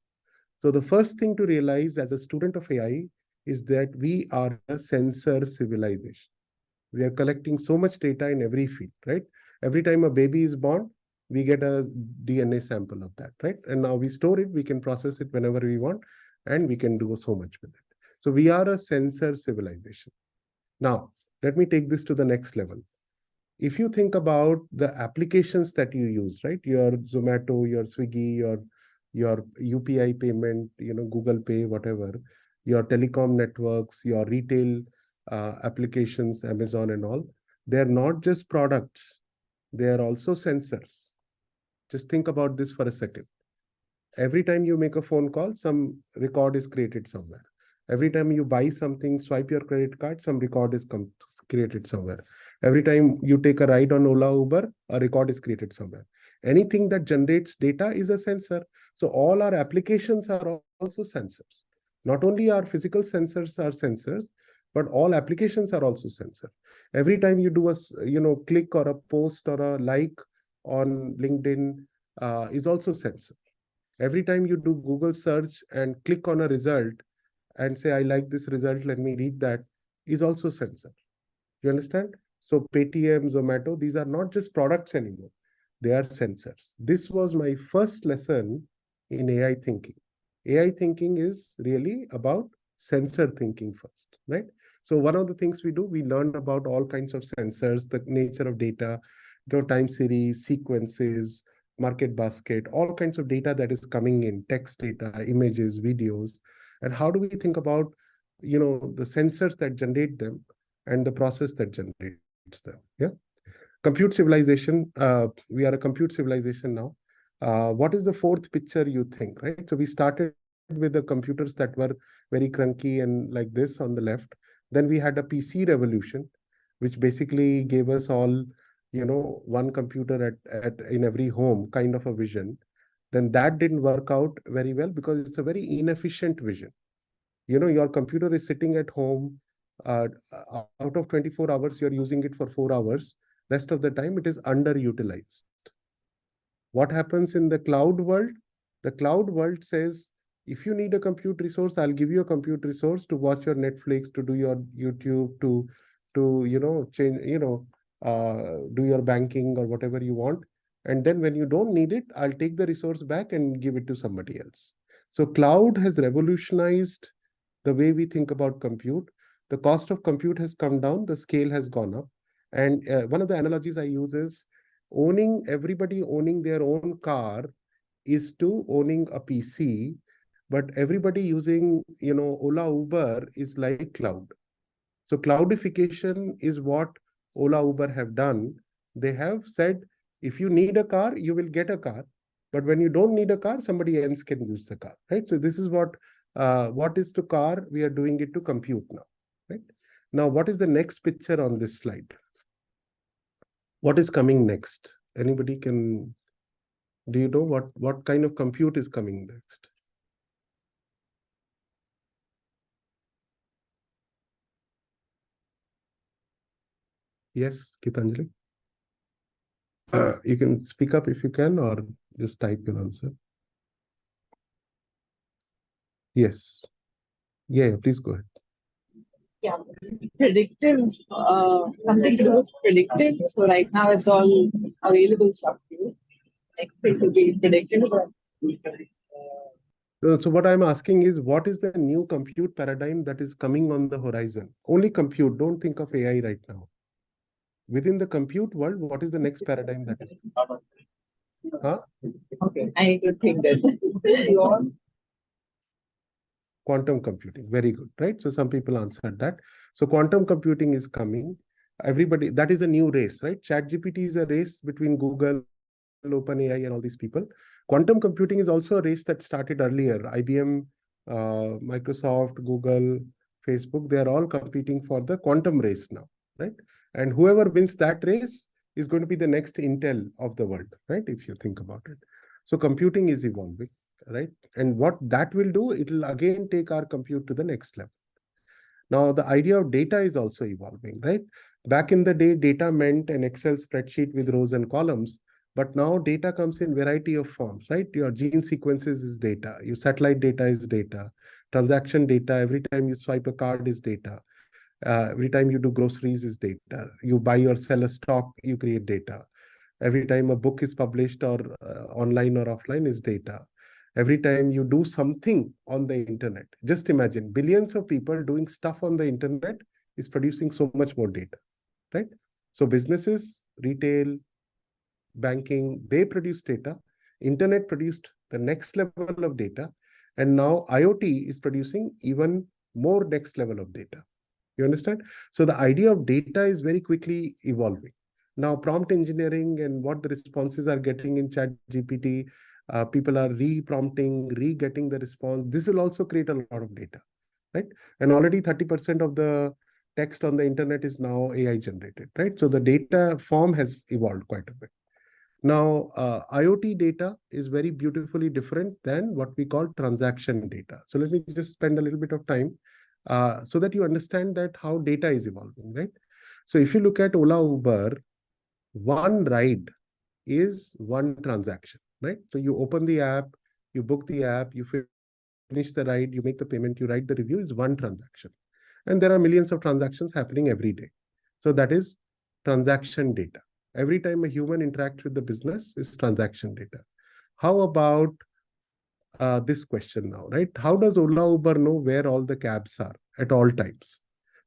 So the first thing to realize as a student of AI is that we are a sensor civilization. We are collecting so much data in every field, right? Every time a baby is born, we get a DNA sample of that, right? And now we store it, we can process it whenever we want, and we can do so much with it. So we are a sensor civilization. Now, let me take this to the next level. If you think about the applications that you use, right? Your Zomato, your Swiggy, your UPI payment, Google Pay, whatever, your telecom networks, your retail applications, Amazon and all, they're not just products, they are also sensors. Just think about this for a second. Every time you make a phone call, some record is created somewhere. Every time you buy something, swipe your credit card, some record is created somewhere. Every time you take a ride on Ola, Uber, a record is created somewhere. Anything that generates data is a sensor. So all our applications are also sensors. Not only our physical sensors are sensors, but all applications are also sensor. Every time you do a click or a post or a like on LinkedIn is also sensor. Every time you do Google search and click on a result and say, I like this result, let me read that, is also sensor. You understand? So Paytm, Zomato, these are not just products anymore. They are sensors. This was my first lesson in AI thinking. AI thinking is really about sensor thinking first, right? So one of the things we do, we learn about all kinds of sensors, the nature of data, time series, sequences, market basket, all kinds of data that is coming in, text data, images, videos, and how do we think about, the sensors that generate them and the process that generates them. Yeah. Compute civilization. We are a compute civilization now. What is the fourth picture you think, right? So we started with the computers that were very clunky and like this on the left. Then we had a PC revolution, which basically gave us all, one computer at in every home kind of a vision. Then that didn't work out very well because it's a very inefficient vision. Your computer is sitting at home. Out of 24 hours, you're using it for 4 hours. Rest of the time, it is underutilized. What happens in the cloud world? The cloud world says, If you need a compute resource, I'll give you a compute resource to watch your Netflix, to do your YouTube, to change, do your banking or whatever you want. And then when you don't need it, I'll take the resource back and give it to somebody else. So cloud has revolutionized the way we think about compute. The cost of compute has come down, the scale has gone up. And one of the analogies I use is everybody owning their own car is to owning a PC, but everybody using, Ola, Uber is like cloud. So cloudification is what Ola, Uber have done. They have said, if you need a car, you will get a car. But when you don't need a car, somebody else can use the car, right? So this is what is to car, we are doing it to compute now, right? Now, what is the next picture on this slide? What is coming next? Anybody can, do you know what kind of compute is coming next? Yes, Gitanjali? You can speak up if you can, or just type your answer. Yes. Yeah, please go ahead. Yeah, predictive, something to do with predictive. So right now it's all available stuff to you. Next thing will be predictive. So what I'm asking is, what is the new compute paradigm that is coming on the horizon? Only compute, don't think of AI right now. Within the compute world, what is the next paradigm that is? Huh? Okay, I need to think that. Quantum computing, very good, right? So some people answered that. So quantum computing is coming. Everybody, that is a new race, right? ChatGPT is a race between Google, OpenAI, and all these people. Quantum computing is also a race that started earlier. IBM, Microsoft, Google, Facebook, they are all competing for the quantum race now, right? And whoever wins that race is going to be the next Intel of the world, right? If you think about it. So computing is evolving, right? And what that will do, it will again take our compute to the next level. Now, the idea of data is also evolving, right? Back in the day, data meant an Excel spreadsheet with rows and columns. But now data comes in variety of forms, right? Your gene sequences is data. Your satellite data is data. Transaction data, every time you swipe a card is data. Every time you do groceries is data. You buy or sell a stock, you create data. Every time a book is published or online or offline is data. Every time you do something on the internet, just imagine billions of people doing stuff on the internet is producing so much more data, right? So businesses, retail, banking, they produce data. Internet produced the next level of data. And now IoT is producing even more next level of data. You understand? So the idea of data is very quickly evolving. Now, prompt engineering and what the responses are getting in ChatGPT, people are re-prompting, re-getting the response. This will also create a lot of data, right? And already 30% of the text on the internet is now AI generated, right? So the data form has evolved quite a bit. Now, IoT data is very beautifully different than what we call transaction data. So let me just spend a little bit of time so that you understand that how data is evolving, right? So if you look at Ola, Uber, one ride is one transaction, right? So you open the app, you book the app, you finish the ride, you make the payment, you write the review is one transaction. And there are millions of transactions happening every day. So that is transaction data. Every time a human interacts with the business is transaction data. How about this question now, right? How does Ola, Uber know where all the cabs are at all times?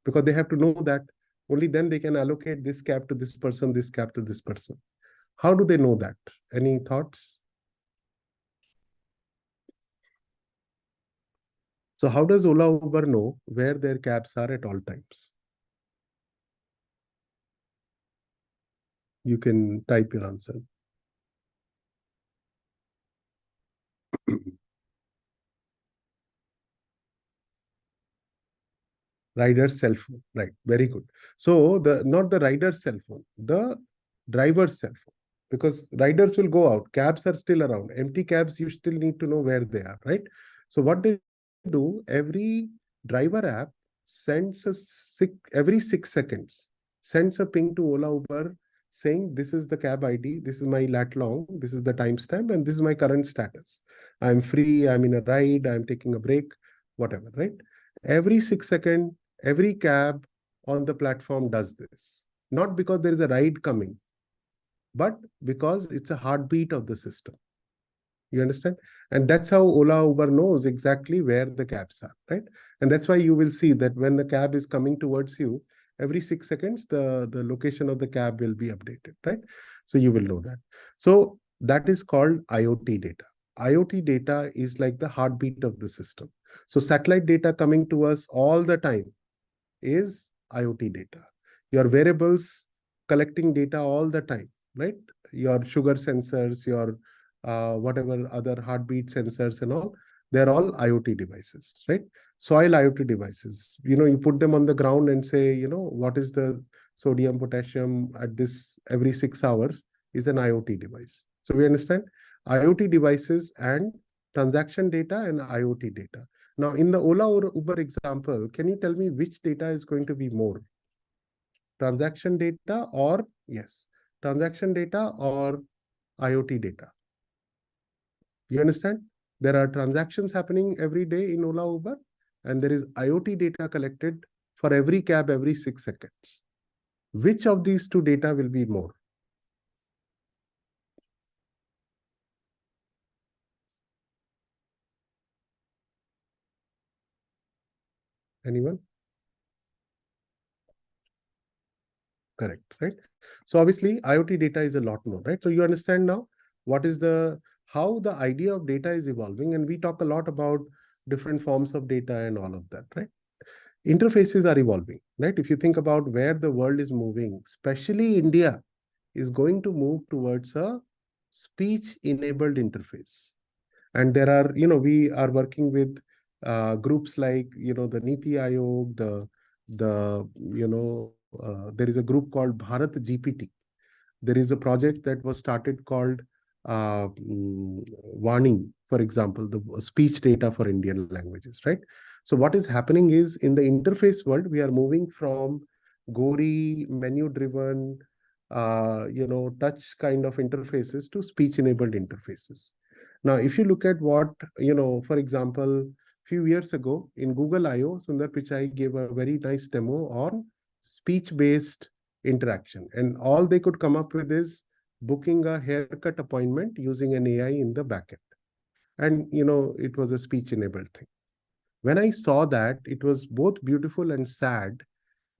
Because they have to know that only then they can allocate this cab to this person, this cab to this person. How do they know that? Any thoughts? So how does Ola, Uber know where their cabs are at all times? You can type your answer. Rider's cell phone, right? Very good. So not the rider's cell phone, the driver's cell phone, because riders will go out, cabs are still around. Empty cabs, you still need to know where they are, right? So what they do, every driver app sends every 6 seconds, sends a ping to Ola, Uber saying this is the cab ID, this is my lat long, this is the timestamp, and this is my current status. I'm free, I'm in a ride, I'm taking a break, whatever, right? Every 6 seconds, every cab on the platform does this. Not because there is a ride coming, but because it's a heartbeat of the system. You understand? And that's how Ola, Uber knows exactly where the cabs are, right? And that's why you will see that when the cab is coming towards you, every 6 seconds, the location of the cab will be updated, right? So you will know that. So that is called IoT data. IoT data is like the heartbeat of the system. So satellite data coming to us all the time is IoT data. Your wearables collecting data all the time, right? Your sugar sensors, your whatever other heartbeat sensors and all, they're all IoT devices, right? Soil IoT devices. You put them on the ground and say, what is the sodium, potassium at this every 6 hours is an IoT device. So we understand IoT devices and transaction data and IoT data. Now, in the Ola or Uber example, can you tell me which data is going to be more? Transaction data or, yes, transaction data or IoT data? You understand? There are transactions happening every day in Ola Uber, and there is IoT data collected for every cab every 6 seconds. Which of these two data will be more? Anyone? Correct, right? So obviously IoT data is a lot more, right? So you understand now what is how the idea of data is evolving, and we talk a lot about different forms of data and all of that, right? Interfaces are evolving, right? If you think about where the world is moving, especially India is going to move towards a speech-enabled interface. And there are, we are working with groups like, the Niti Aayog, there is a group called Bharat GPT. There is a project that was started called Vani, for example, the speech data for Indian languages, right? So what is happening is in the interface world, we are moving from gory, menu-driven, touch kind of interfaces to speech-enabled interfaces. Now, if you look at what, for example, few years ago in Google I/O, Sundar Pichai gave a very nice demo on speech-based interaction. And all they could come up with is booking a haircut appointment using an AI in the backend. And, it was a speech-enabled thing. When I saw that, it was both beautiful and sad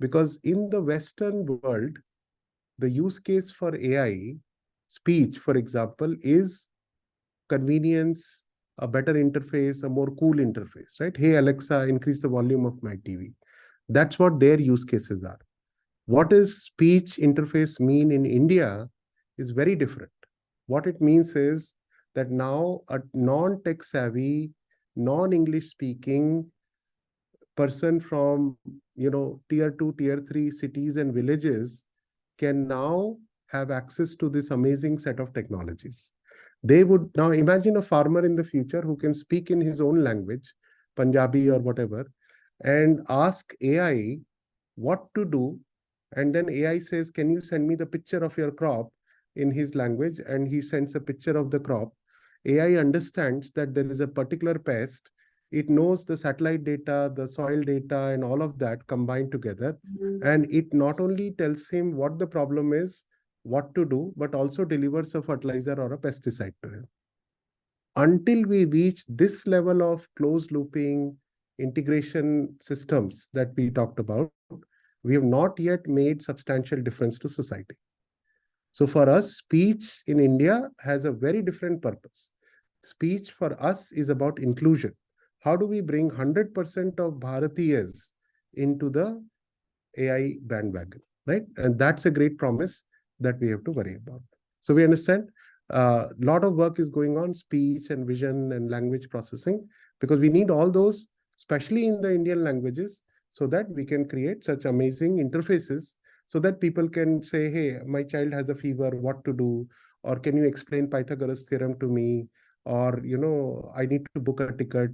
because in the Western world, the use case for AI, speech, for example, is convenience, a better interface, a more cool interface, right? Hey, Alexa, increase the volume of my TV. That's what their use cases are. What does speech interface mean in India is very different. What it means is that now a non-tech savvy, non-English speaking person from, tier 2, tier 3 cities and villages can now have access to this amazing set of technologies. They would now imagine a farmer in the future who can speak in his own language, Punjabi or whatever, and ask AI what to do. And then AI says, can you send me the picture of your crop in his language? And he sends a picture of the crop. AI understands that there is a particular pest. It knows the satellite data, the soil data, and all of that combined together. And it not only tells him what the problem is, what to do, but also delivers a fertilizer or a pesticide to him. Until we reach this level of closed looping integration systems that we talked about, we have not yet made substantial difference to society. So for us, speech in India has a very different purpose. Speech for us is about inclusion. How do we bring 100% of Bharatiyas into the AI bandwagon, right? And that's a great promise that we have to worry about. So we understand a lot of work is going on, speech and vision and language processing, because we need all those, especially in the Indian languages, so that we can create such amazing interfaces so that people can say, hey, my child has a fever, what to do? Or can you explain Pythagoras theorem to me? Or, I need to book a ticket.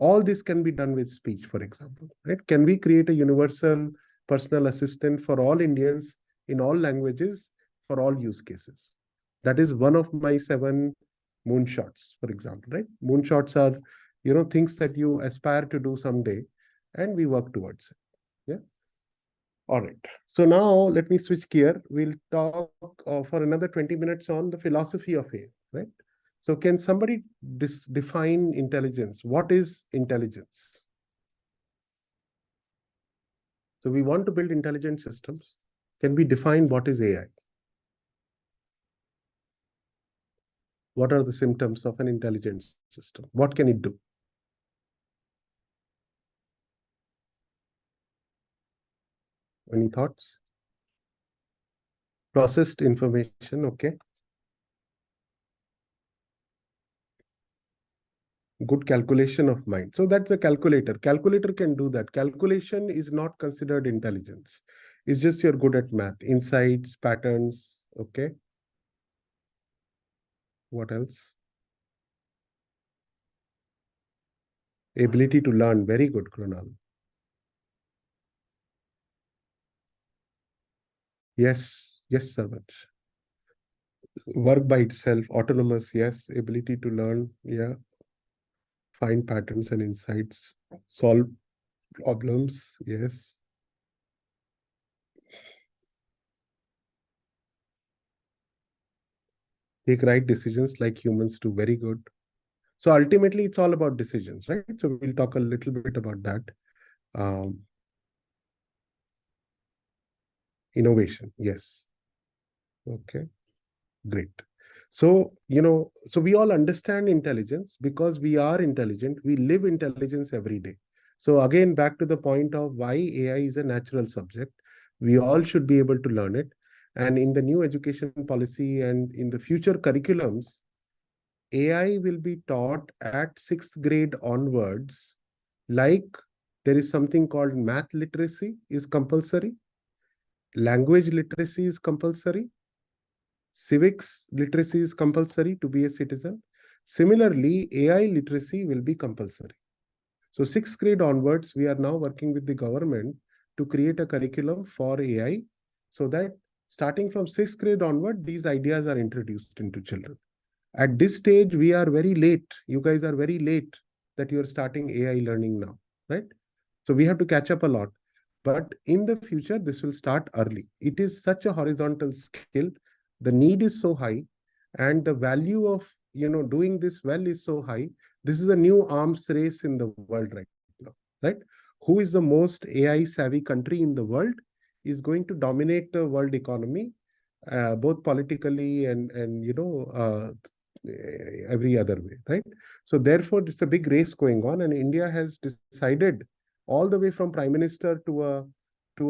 All this can be done with speech, for example, right? Can we create a universal personal assistant for all Indians in all languages for all use cases. That is one of my 7 moonshots, for example, right? Moonshots are, things that you aspire to do someday, and we work towards it. Yeah. All right. So now let me switch gear. We'll talk for another 20 minutes on the philosophy of AI, right? So can somebody define intelligence? What is intelligence? So we want to build intelligent systems. Can we define what is AI? What are the symptoms of an intelligent system? What can it do? Any thoughts? Processed information, okay. Good calculation of mind. So that's a calculator. Calculator can do that. Calculation is not considered intelligence. It's just you're good at math, insights, patterns, okay. What else? Ability to learn, very good, Krunal. Yes, yes, Sarvaj. Work by itself, autonomous, yes. Ability to learn, yeah. Find patterns and insights, solve problems, yes. Take right decisions like humans do, very good. So ultimately, it's all about decisions, right? So we'll talk a little bit about that. Innovation, yes. Okay, great. So, so we all understand intelligence because we are intelligent. We live intelligence every day. So again, back to the point of why AI is a natural subject. We all should be able to learn it. And in the new education policy and in the future curriculums, AI will be taught at 6th grade onwards, like there is something called math literacy is compulsory, language literacy is compulsory, civics literacy is compulsory to be a citizen. Similarly, AI literacy will be compulsory. So 6th grade onwards, we are now working with the government to create a curriculum for AI so that starting from 6th grade onward, these ideas are introduced into children. At this stage, we are very late. You guys are very late that you are starting AI learning now, right? So we have to catch up a lot. But in the future, this will start early. It is such a horizontal skill. The need is so high, and the value of doing this well is so high. This is a new arms race in the world right now, right? Who is the most AI savvy country in the world is going to dominate the world economy, both politically and every other way, right? So therefore, it's a big race going on, and India has decided, all the way from Prime Minister to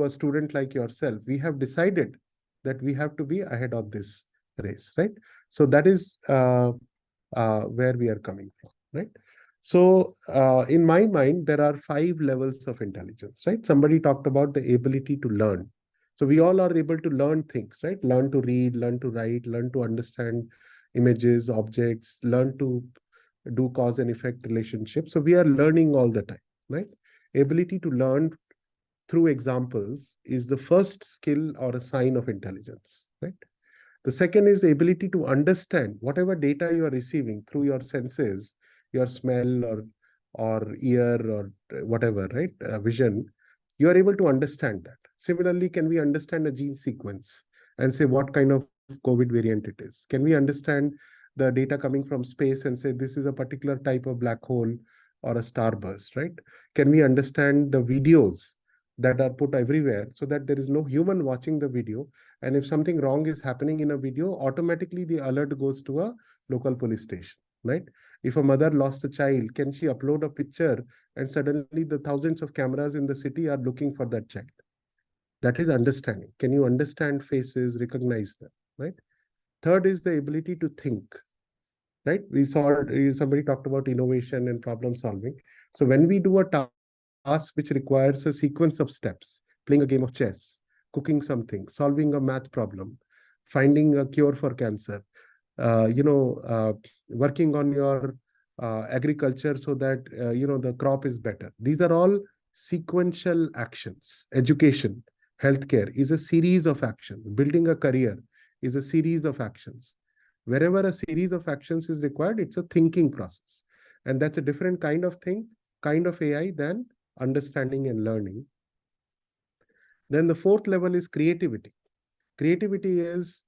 a student like yourself, we have decided that we have to be ahead of this race, right? So that is where we are coming from, right? So in my mind, there are 5 levels of intelligence, right? Somebody talked about the ability to learn. So we all are able to learn things, right? Learn to read, learn to write, learn to understand images, objects, learn to do cause and effect relationships. So we are learning all the time, right? Ability to learn through examples is the first skill or a sign of intelligence, right? The second is the ability to understand whatever data you are receiving through your senses, your smell or ear or whatever, right? Vision. You are able to understand that. Similarly, can we understand a gene sequence and say what kind of COVID variant it is? Can we understand the data coming from space and say this is a particular type of black hole or a starburst, right? Can we understand the videos that are put everywhere so that there is no human watching the video? And if something wrong is happening in a video, automatically the alert goes to a local police station, right? If a mother lost a child, can she upload a picture and suddenly the thousands of cameras in the city are looking for that child? That is understanding. Can you understand faces, recognize them, right? Third is the ability to think, right? We saw somebody talked about innovation and problem solving. So when we do a task which requires a sequence of steps, playing a game of chess, cooking something, solving a math problem, finding a cure for cancer, working on your agriculture so that the crop is better. These are all sequential actions. Education, healthcare is a series of actions. Building a career is a series of actions. Wherever a series of actions is required, it's a thinking process. And that's a different kind of AI than understanding and learning. Then the fourth level is creativity. Creativity is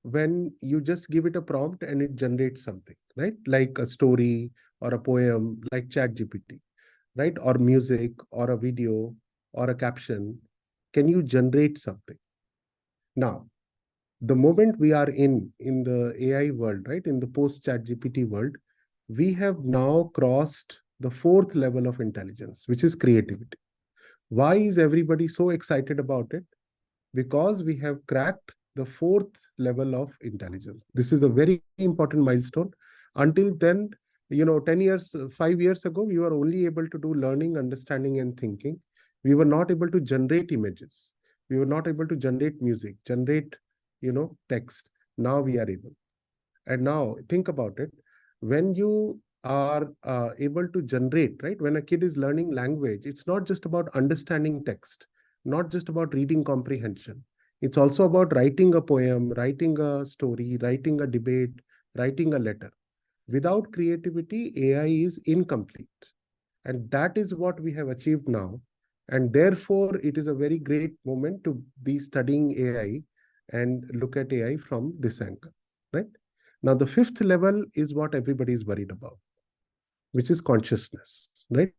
when you just give it a prompt and it generates something, right? Like a story or a poem, like ChatGPT, right? Or music or a video or a caption. Can you generate something? Now, the moment we are in the AI world, right? In the post ChatGPT world, we have now crossed the fourth level of intelligence, which is creativity. Why is everybody so excited about it? Because we have cracked the fourth level of intelligence. This is a very important milestone. Until then, 10 years, 5 years ago, we were only able to do learning, understanding, and thinking. We were not able to generate images. We were not able to generate music, generate, text. Now we are able. And now think about it. When you are able to generate, right? When a kid is learning language, it's not just about understanding text, not just about reading comprehension. It's also about writing a poem, writing a story, writing a debate, writing a letter. Without creativity, AI is incomplete. And that is what we have achieved now. And therefore, it is a very great moment to be studying AI and look at AI from this angle, right? Now, the fifth level is what everybody is worried about, which is consciousness, right?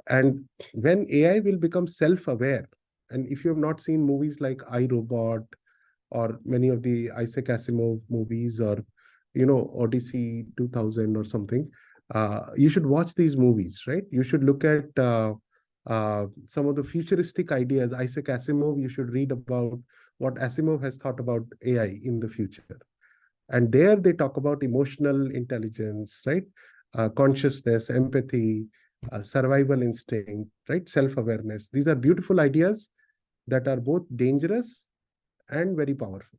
And when AI will become self-aware, and if you have not seen movies like I, Robot or many of the Isaac Asimov movies or, Odyssey 2000 or something, you should watch these movies, right? You should look at some of the futuristic ideas. Isaac Asimov, you should read about what Asimov has thought about AI in the future. And there they talk about emotional intelligence, right? Consciousness, empathy, survival instinct, right? Self-awareness. These are beautiful ideas that are both dangerous and very powerful.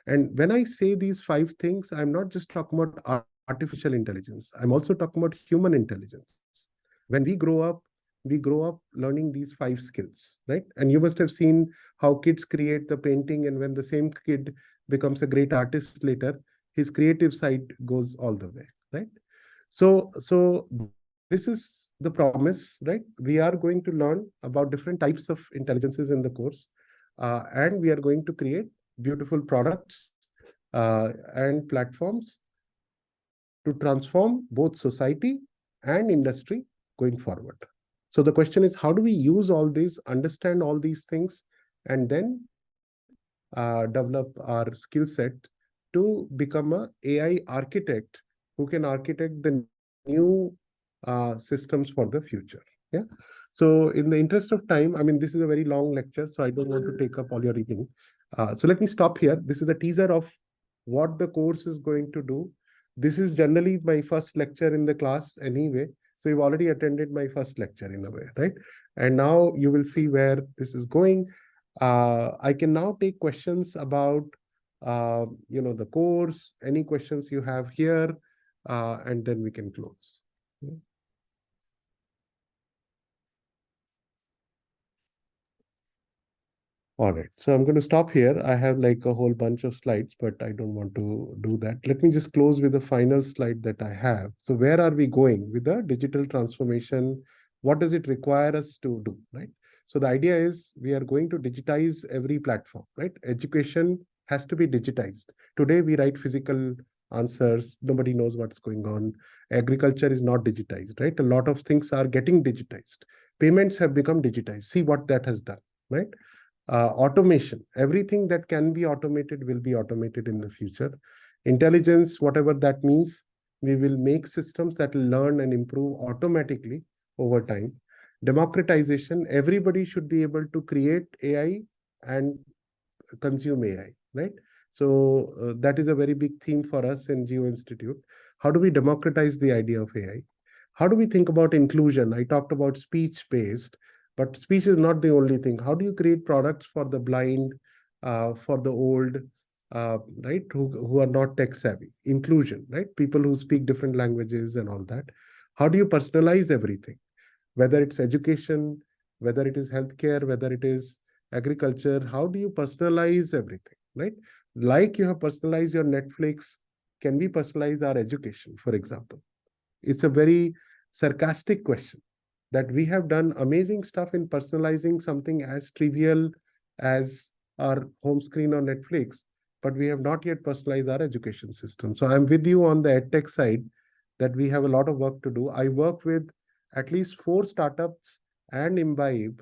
And when I say these 5 things, I'm not just talking about artificial intelligence. I'm also talking about human intelligence. When we grow up learning these 5 skills, right? And you must have seen how kids create the painting, and when the same kid becomes a great artist later, his creative side goes all the way, right? So this is the promise, right? We are going to learn about different types of intelligences in the course, and we are going to create beautiful products and platforms to transform both society and industry going forward. So the question is, how do we use all these, understand all these things, and then develop our skill set to become a AI architect who can architect the new systems for the future. Yeah. So in the interest of time, I mean, this is a very long lecture, so I don't want to take up all your evening. So let me stop here. This is a teaser of what the course is going to do. This is generally my first lecture in the class anyway. So you've already attended my first lecture in a way, right? And now you will see where this is going. I can now take questions about, the course, any questions you have here, and then we can close. Yeah. All right, so I'm going to stop here. I have like a whole bunch of slides, but I don't want to do that. Let me just close with the final slide that I have. So where are we going with the digital transformation? What does it require us to do, right? So the idea is we are going to digitize every platform, right? Education has to be digitized. Today we write physical answers. Nobody knows what's going on. Agriculture is not digitized, right? A lot of things are getting digitized. Payments have become digitized. See what that has done, right? Automation, everything that can be automated will be automated in the future. Intelligence, whatever that means, we will make systems that will learn and improve automatically over time. Democratization, everybody should be able to create AI and consume AI, right? So that is a very big theme for us in Geo Institute. How do we democratize the idea of AI? How do we think about inclusion? I talked about speech-based, but speech is not the only thing. How do you create products for the blind, for the old, right, who are not tech savvy? Inclusion, right? People who speak different languages and all that. How do you personalize everything? Whether it's education, whether it is healthcare, whether it is agriculture, how do you personalize everything, right? Like you have personalized your Netflix, can we personalize our education, for example? It's a very sarcastic question, that we have done amazing stuff in personalizing something as trivial as our home screen on Netflix, but we have not yet personalized our education system. So I'm with you on the edtech side, that we have a lot of work to do. I work with at least 4 startups and Imbibe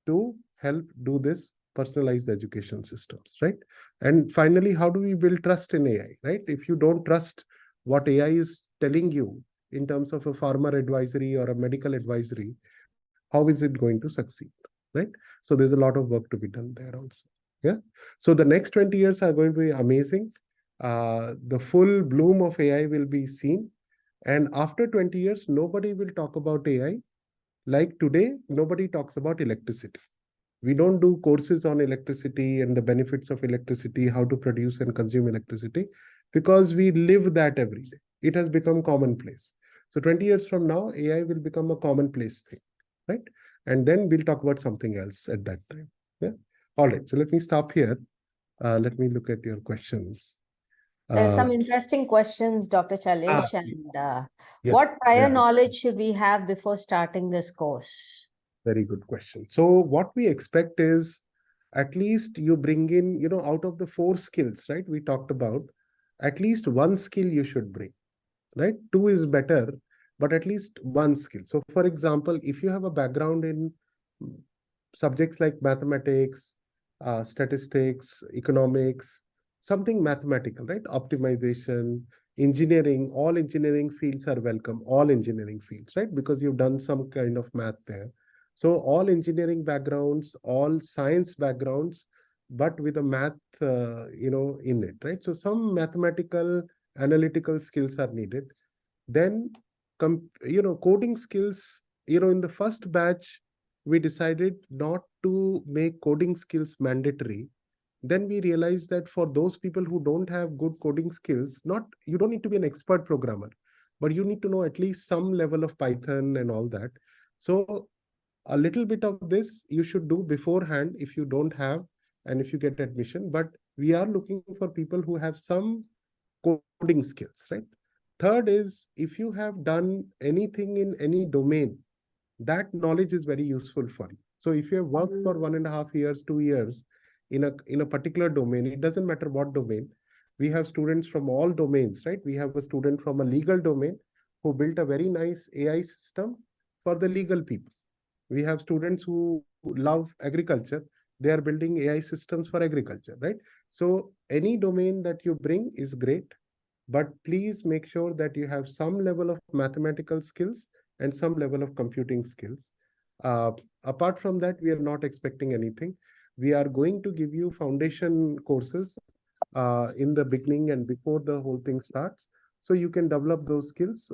to help do this personalized education systems, right? And finally, how do we build trust in AI, right? If you don't trust what AI is telling you in terms of a farmer advisory or a medical advisory, how is it going to succeed, right? So there's a lot of work to be done there also. Yeah. So the next 20 years are going to be amazing. The full bloom of AI will be seen. And after 20 years, nobody will talk about AI. Like today, nobody talks about electricity. We don't do courses on electricity and the benefits of electricity, how to produce and consume electricity, because we live that every day. It has become commonplace. So 20 years from now, AI will become a commonplace thing, right? And then we'll talk about something else at that time. Yeah. All right. So let me stop here. Let me look at your questions. There's some interesting questions, Dr. Shailesh. And yeah, what prior yeah. knowledge should we have before starting this course? Very good question. So what we expect is, at least you bring in, out of the 4 skills, right, we talked about, at least 1 skill you should bring, right? 2 is better, but at least 1 skill. So for example, if you have a background in subjects like mathematics, statistics, economics, something mathematical, right? Optimization, engineering, all engineering fields are welcome, all engineering fields, right? Because you've done some kind of math there. So all engineering backgrounds, all science backgrounds, but with a math, in it, right? So some mathematical, analytical skills are needed. Then, coding skills, in the first batch, we decided not to make coding skills mandatory. Then we realized that for those people who don't have good coding skills, you don't need to be an expert programmer, but you need to know at least some level of Python and all that. So a little bit of this you should do beforehand if you don't have, and if you get admission. But we are looking for people who have some coding skills, right? Third is, if you have done anything in any domain, that knowledge is very useful for you. So if you have worked for 1.5 years, 2 years in a particular domain, it doesn't matter what domain. We have students from all domains, right? We have a student from a legal domain who built a very nice AI system for the legal people. We have students who love agriculture. They are building AI systems for agriculture, right? So any domain that you bring is great, but please make sure that you have some level of mathematical skills and some level of computing skills. Apart from that, we are not expecting anything. We are going to give you foundation courses in the beginning and before the whole thing starts, so you can develop those skills,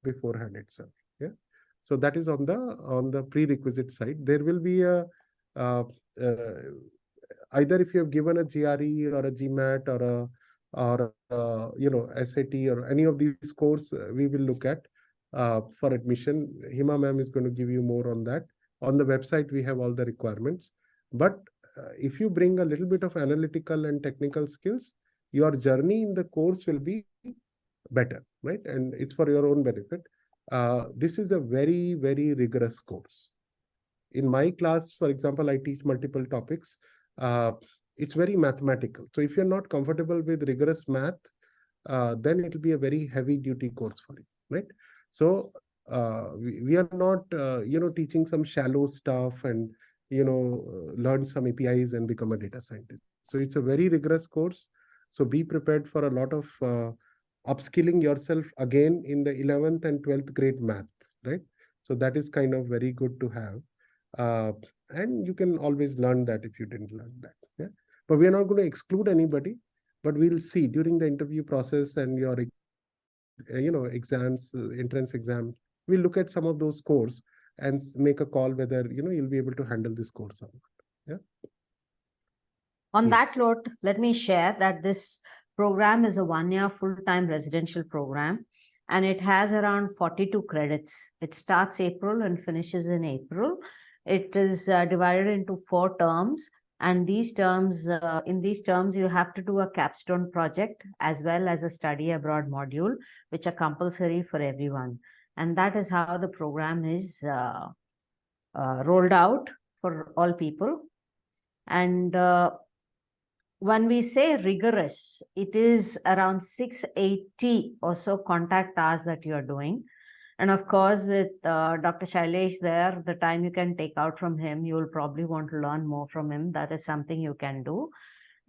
beforehand itself. Yeah. So that is on the prerequisite side. There will be a either if you have given a GRE or a GMAT or SAT or any of these course, we will look at for admission. Hima ma'am is going to give you more on that. On the website, we have all the requirements. But if you bring a little bit of analytical and technical skills, your journey in the course will be better, right? And it's for your own benefit. This is a very, very rigorous course. In my class, for example, I teach multiple topics. It's very mathematical. So if you're not comfortable with rigorous math, then it'll be a very heavy duty course for you, right? So we are not, teaching some shallow stuff and, learn some APIs and become a data scientist. So it's a very rigorous course. So be prepared for a lot of upskilling yourself again in the 11th and 12th grade math, right? So that is kind of very good to have. And you can always learn that if you didn't learn that. Yeah. But we are not going to exclude anybody, but we'll see during the interview process and your, exams, entrance exam, we'll look at some of those scores and make a call whether, you'll be able to handle this course or not. Yeah. On that note, let me share that this program is a 1-year full-time residential program, and it has around 42 credits. It starts April and finishes in April. It is divided into 4 terms, And in these terms, you have to do a capstone project as well as a study abroad module, which are compulsory for everyone. And that is how the program is rolled out for all people. And when we say rigorous, it is around 680 or so contact hours that you are doing. And of course, with Dr. Shailesh there, the time you can take out from him, you will probably want to learn more from him. That is something you can do.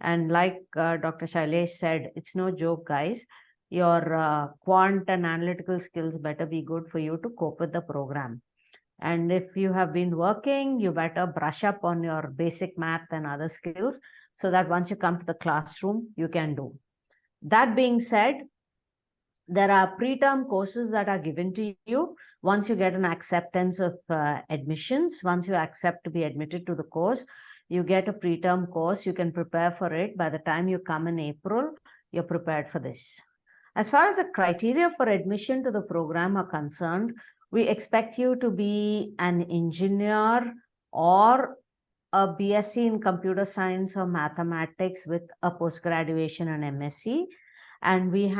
And like Dr. Shailesh said, it's no joke, guys. Your quant and analytical skills better be good for you to cope with the program. And if you have been working, you better brush up on your basic math and other skills so that once you come to the classroom, you can do. That being said, there are preterm courses that are given to you once you get an acceptance of admissions. Once you accept to be admitted to the course, you get a preterm course. You can prepare for it. By the time you come in April, you're prepared for this. As far as the criteria for admission to the program are concerned, we expect you to be an engineer or a BSc in computer science or mathematics with a post-graduation and MSc. And we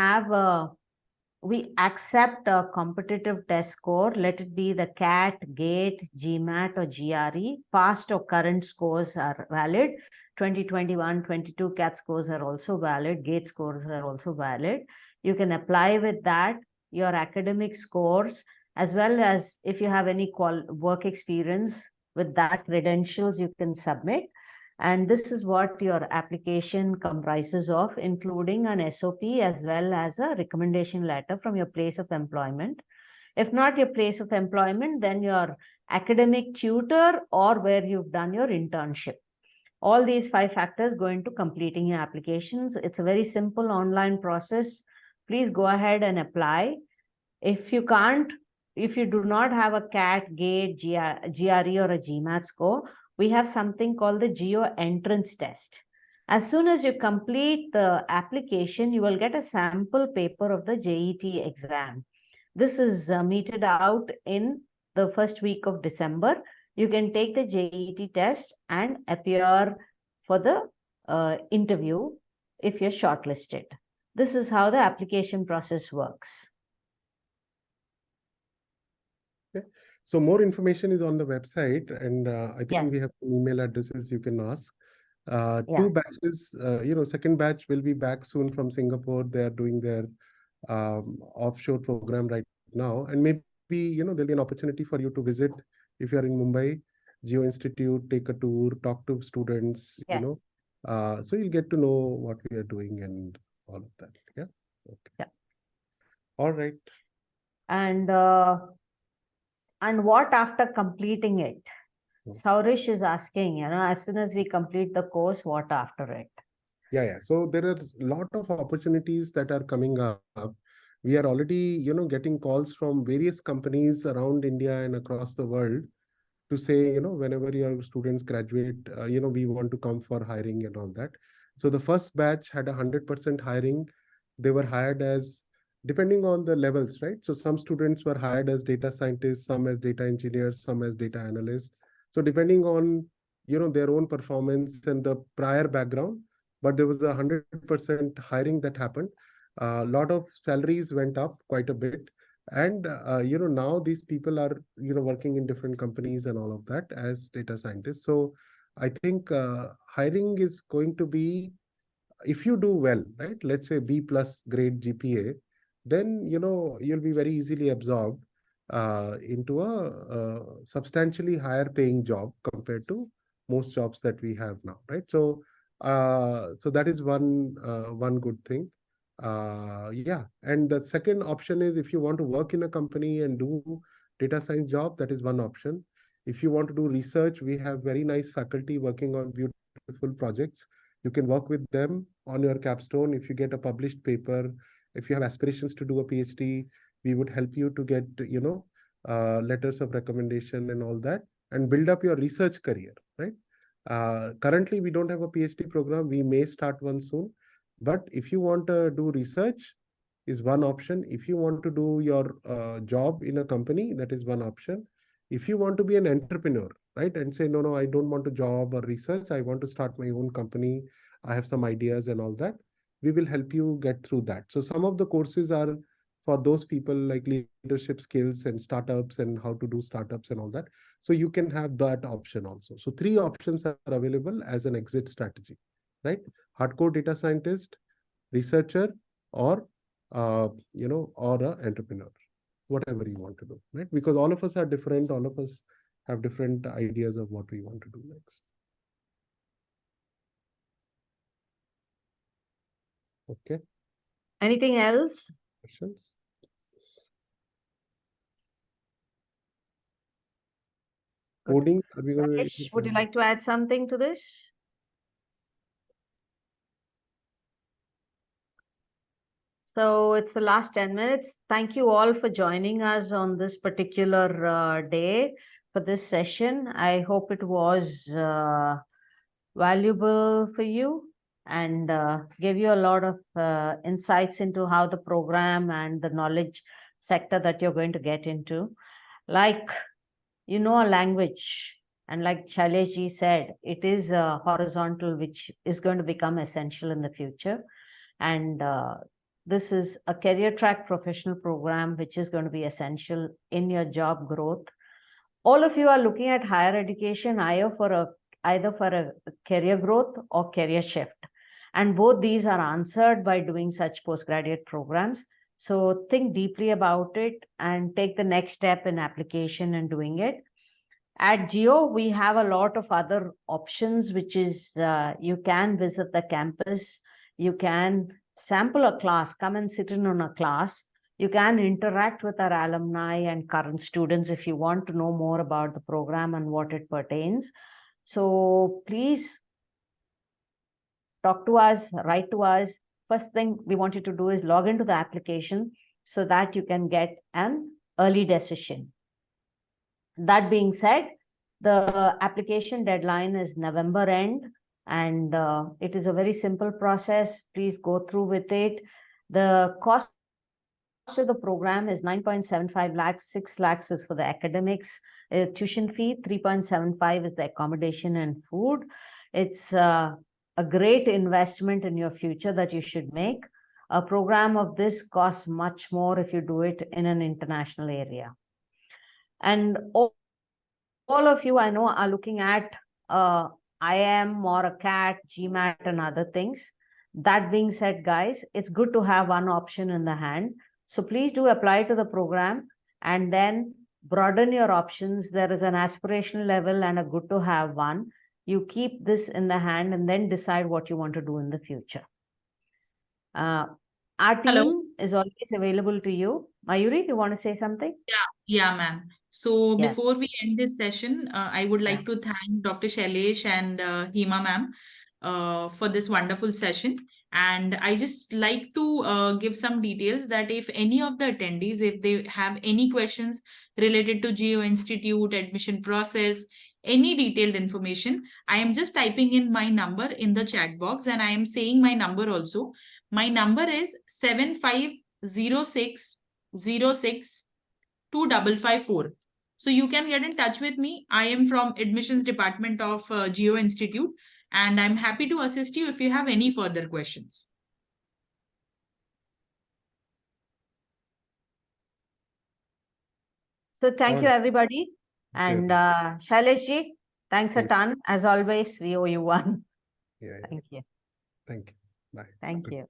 accept a competitive test score. Let it be the CAT, GATE, GMAT, or GRE. Past or current scores are valid. 2021, 22 CAT scores are also valid. GATE scores are also valid. You can apply with that, your academic scores, as well as if you have any work experience with that credentials, you can submit. And this is what your application comprises of, including an SOP as well as a recommendation letter from your place of employment. If not your place of employment, then your academic tutor or where you've done your internship. All these 5 factors go into completing your applications. It's a very simple online process. Please go ahead and apply. If you do not have a CAT, GATE, GRE, or a GMAT score, we have something called the Geo Entrance Test. As soon as you complete the application, you will get a sample paper of the JET exam. This is meted out in the first week of December. You can take the JET test and appear for the interview if you're shortlisted. This is how the application process works. Okay. So more information is on the website, and I think we have email addresses you can ask. 2 batches, second batch will be back soon from Singapore. They are doing their offshore program right now, and maybe there'll be an opportunity for you to visit if you are in Mumbai, Geo Institute, take a tour, talk to students. So you'll get to know what we are doing and all of that. Yeah. Okay. Yeah. All right. And what after completing it? Saurish is asking, as soon as we complete the course, what after it? Yeah. So there are a lot of opportunities that are coming up. We are already, getting calls from various companies around India and across the world to say, whenever your students graduate, we want to come for hiring and all that. So the first batch had 100% hiring. They were hired as, depending on the levels, right? So some students were hired as data scientists, some as data engineers, some as data analysts. So depending on, their own performance and the prior background, but there was 100% hiring that happened. A lot of salaries went up quite a bit. And, now these people are, working in different companies and all of that as data scientists. So I think hiring is going to be, if you do well, right? Let's say B+ grade GPA, then, you'll be very easily absorbed into a substantially higher paying job compared to most jobs that we have now, right? So that is one good thing. And the second option is if you want to work in a company and do data science job, that is one option. If you want to do research, we have very nice faculty working on beautiful projects. You can work with them on your capstone. If you get a published paper, if you have aspirations to do a PhD, we would help you to get, letters of recommendation and all that, and build up your research career, right? Currently, we don't have a PhD program. We may start one soon. But if you want to do research, is one option. If you want to do your job in a company, that is one option. If you want to be an entrepreneur, right, and say, no, I don't want a job or research, I want to start my own company, I have some ideas and all that, we will help you get through that. So some of the courses are for those people, like leadership skills and startups and how to do startups and all that. So you can have that option also. So 3 options are available as an exit strategy, right? Hardcore data scientist, researcher, or or an entrepreneur, whatever you want to do, right? Because all of us are different, all of us have different ideas of what we want to do next. Okay. Anything else? Questions? Coding, are we going Shailesh, would you like to add something to this? So it's the last 10 minutes. Thank you all for joining us on this particular day for this session. I hope it was valuable for you and gave you a lot of insights into how the program and the knowledge sector that you're going to get into. Like, a language, and like Shailesh ji said, it is horizontal, which is going to become essential in the future. And this is a career track professional program, which is going to be essential in your job growth. All of you are looking at higher education either for a career growth or career shift. And both these are answered by doing such postgraduate programs. So think deeply about it and take the next step in application and doing it. At Geo, we have a lot of other options, which is you can visit the campus, you can sample a class, come and sit in on a class. You can interact with our alumni and current students if you want to know more about the program and what it pertains. So please talk to us, write to us. First thing we want you to do is log into the application so that you can get an early decision. That being said, the application deadline is November end, and it is a very simple process. Please go through with it. The cost of the program is 9.75 lakhs, 6 lakhs is for the academics, tuition fee, 3.75 is the accommodation and food. It's a great investment in your future that you should make. A program of this costs much more if you do it in an international area. And all of you I know are looking at IIM or a CAT, GMAT and other things. That being said, guys, it's good to have one option in the hand. So please do apply to the program and then broaden your options. There is an aspirational level and a good to have one. You keep this in the hand and then decide what you want to do in the future. Our team is always available to you. Mayuri, you want to say something? Yeah, ma'am. So before we end this session, I would like to thank Dr. Shailesh and Hema ma'am for this wonderful session. And I just like to give some details that if any of the attendees, if they have any questions related to Geo Institute, admission process, any detailed information, I am just typing in my number in the chat box and I am saying my number also. My number is 7506062554. So you can get in touch with me. I am from admissions department of Geo Institute and I'm happy to assist you if you have any further questions. So thank you, everybody. And Shailesh ji, thanks a ton. As always, we owe you one. Yeah. Thank you. Thank you. Bye. Thank you.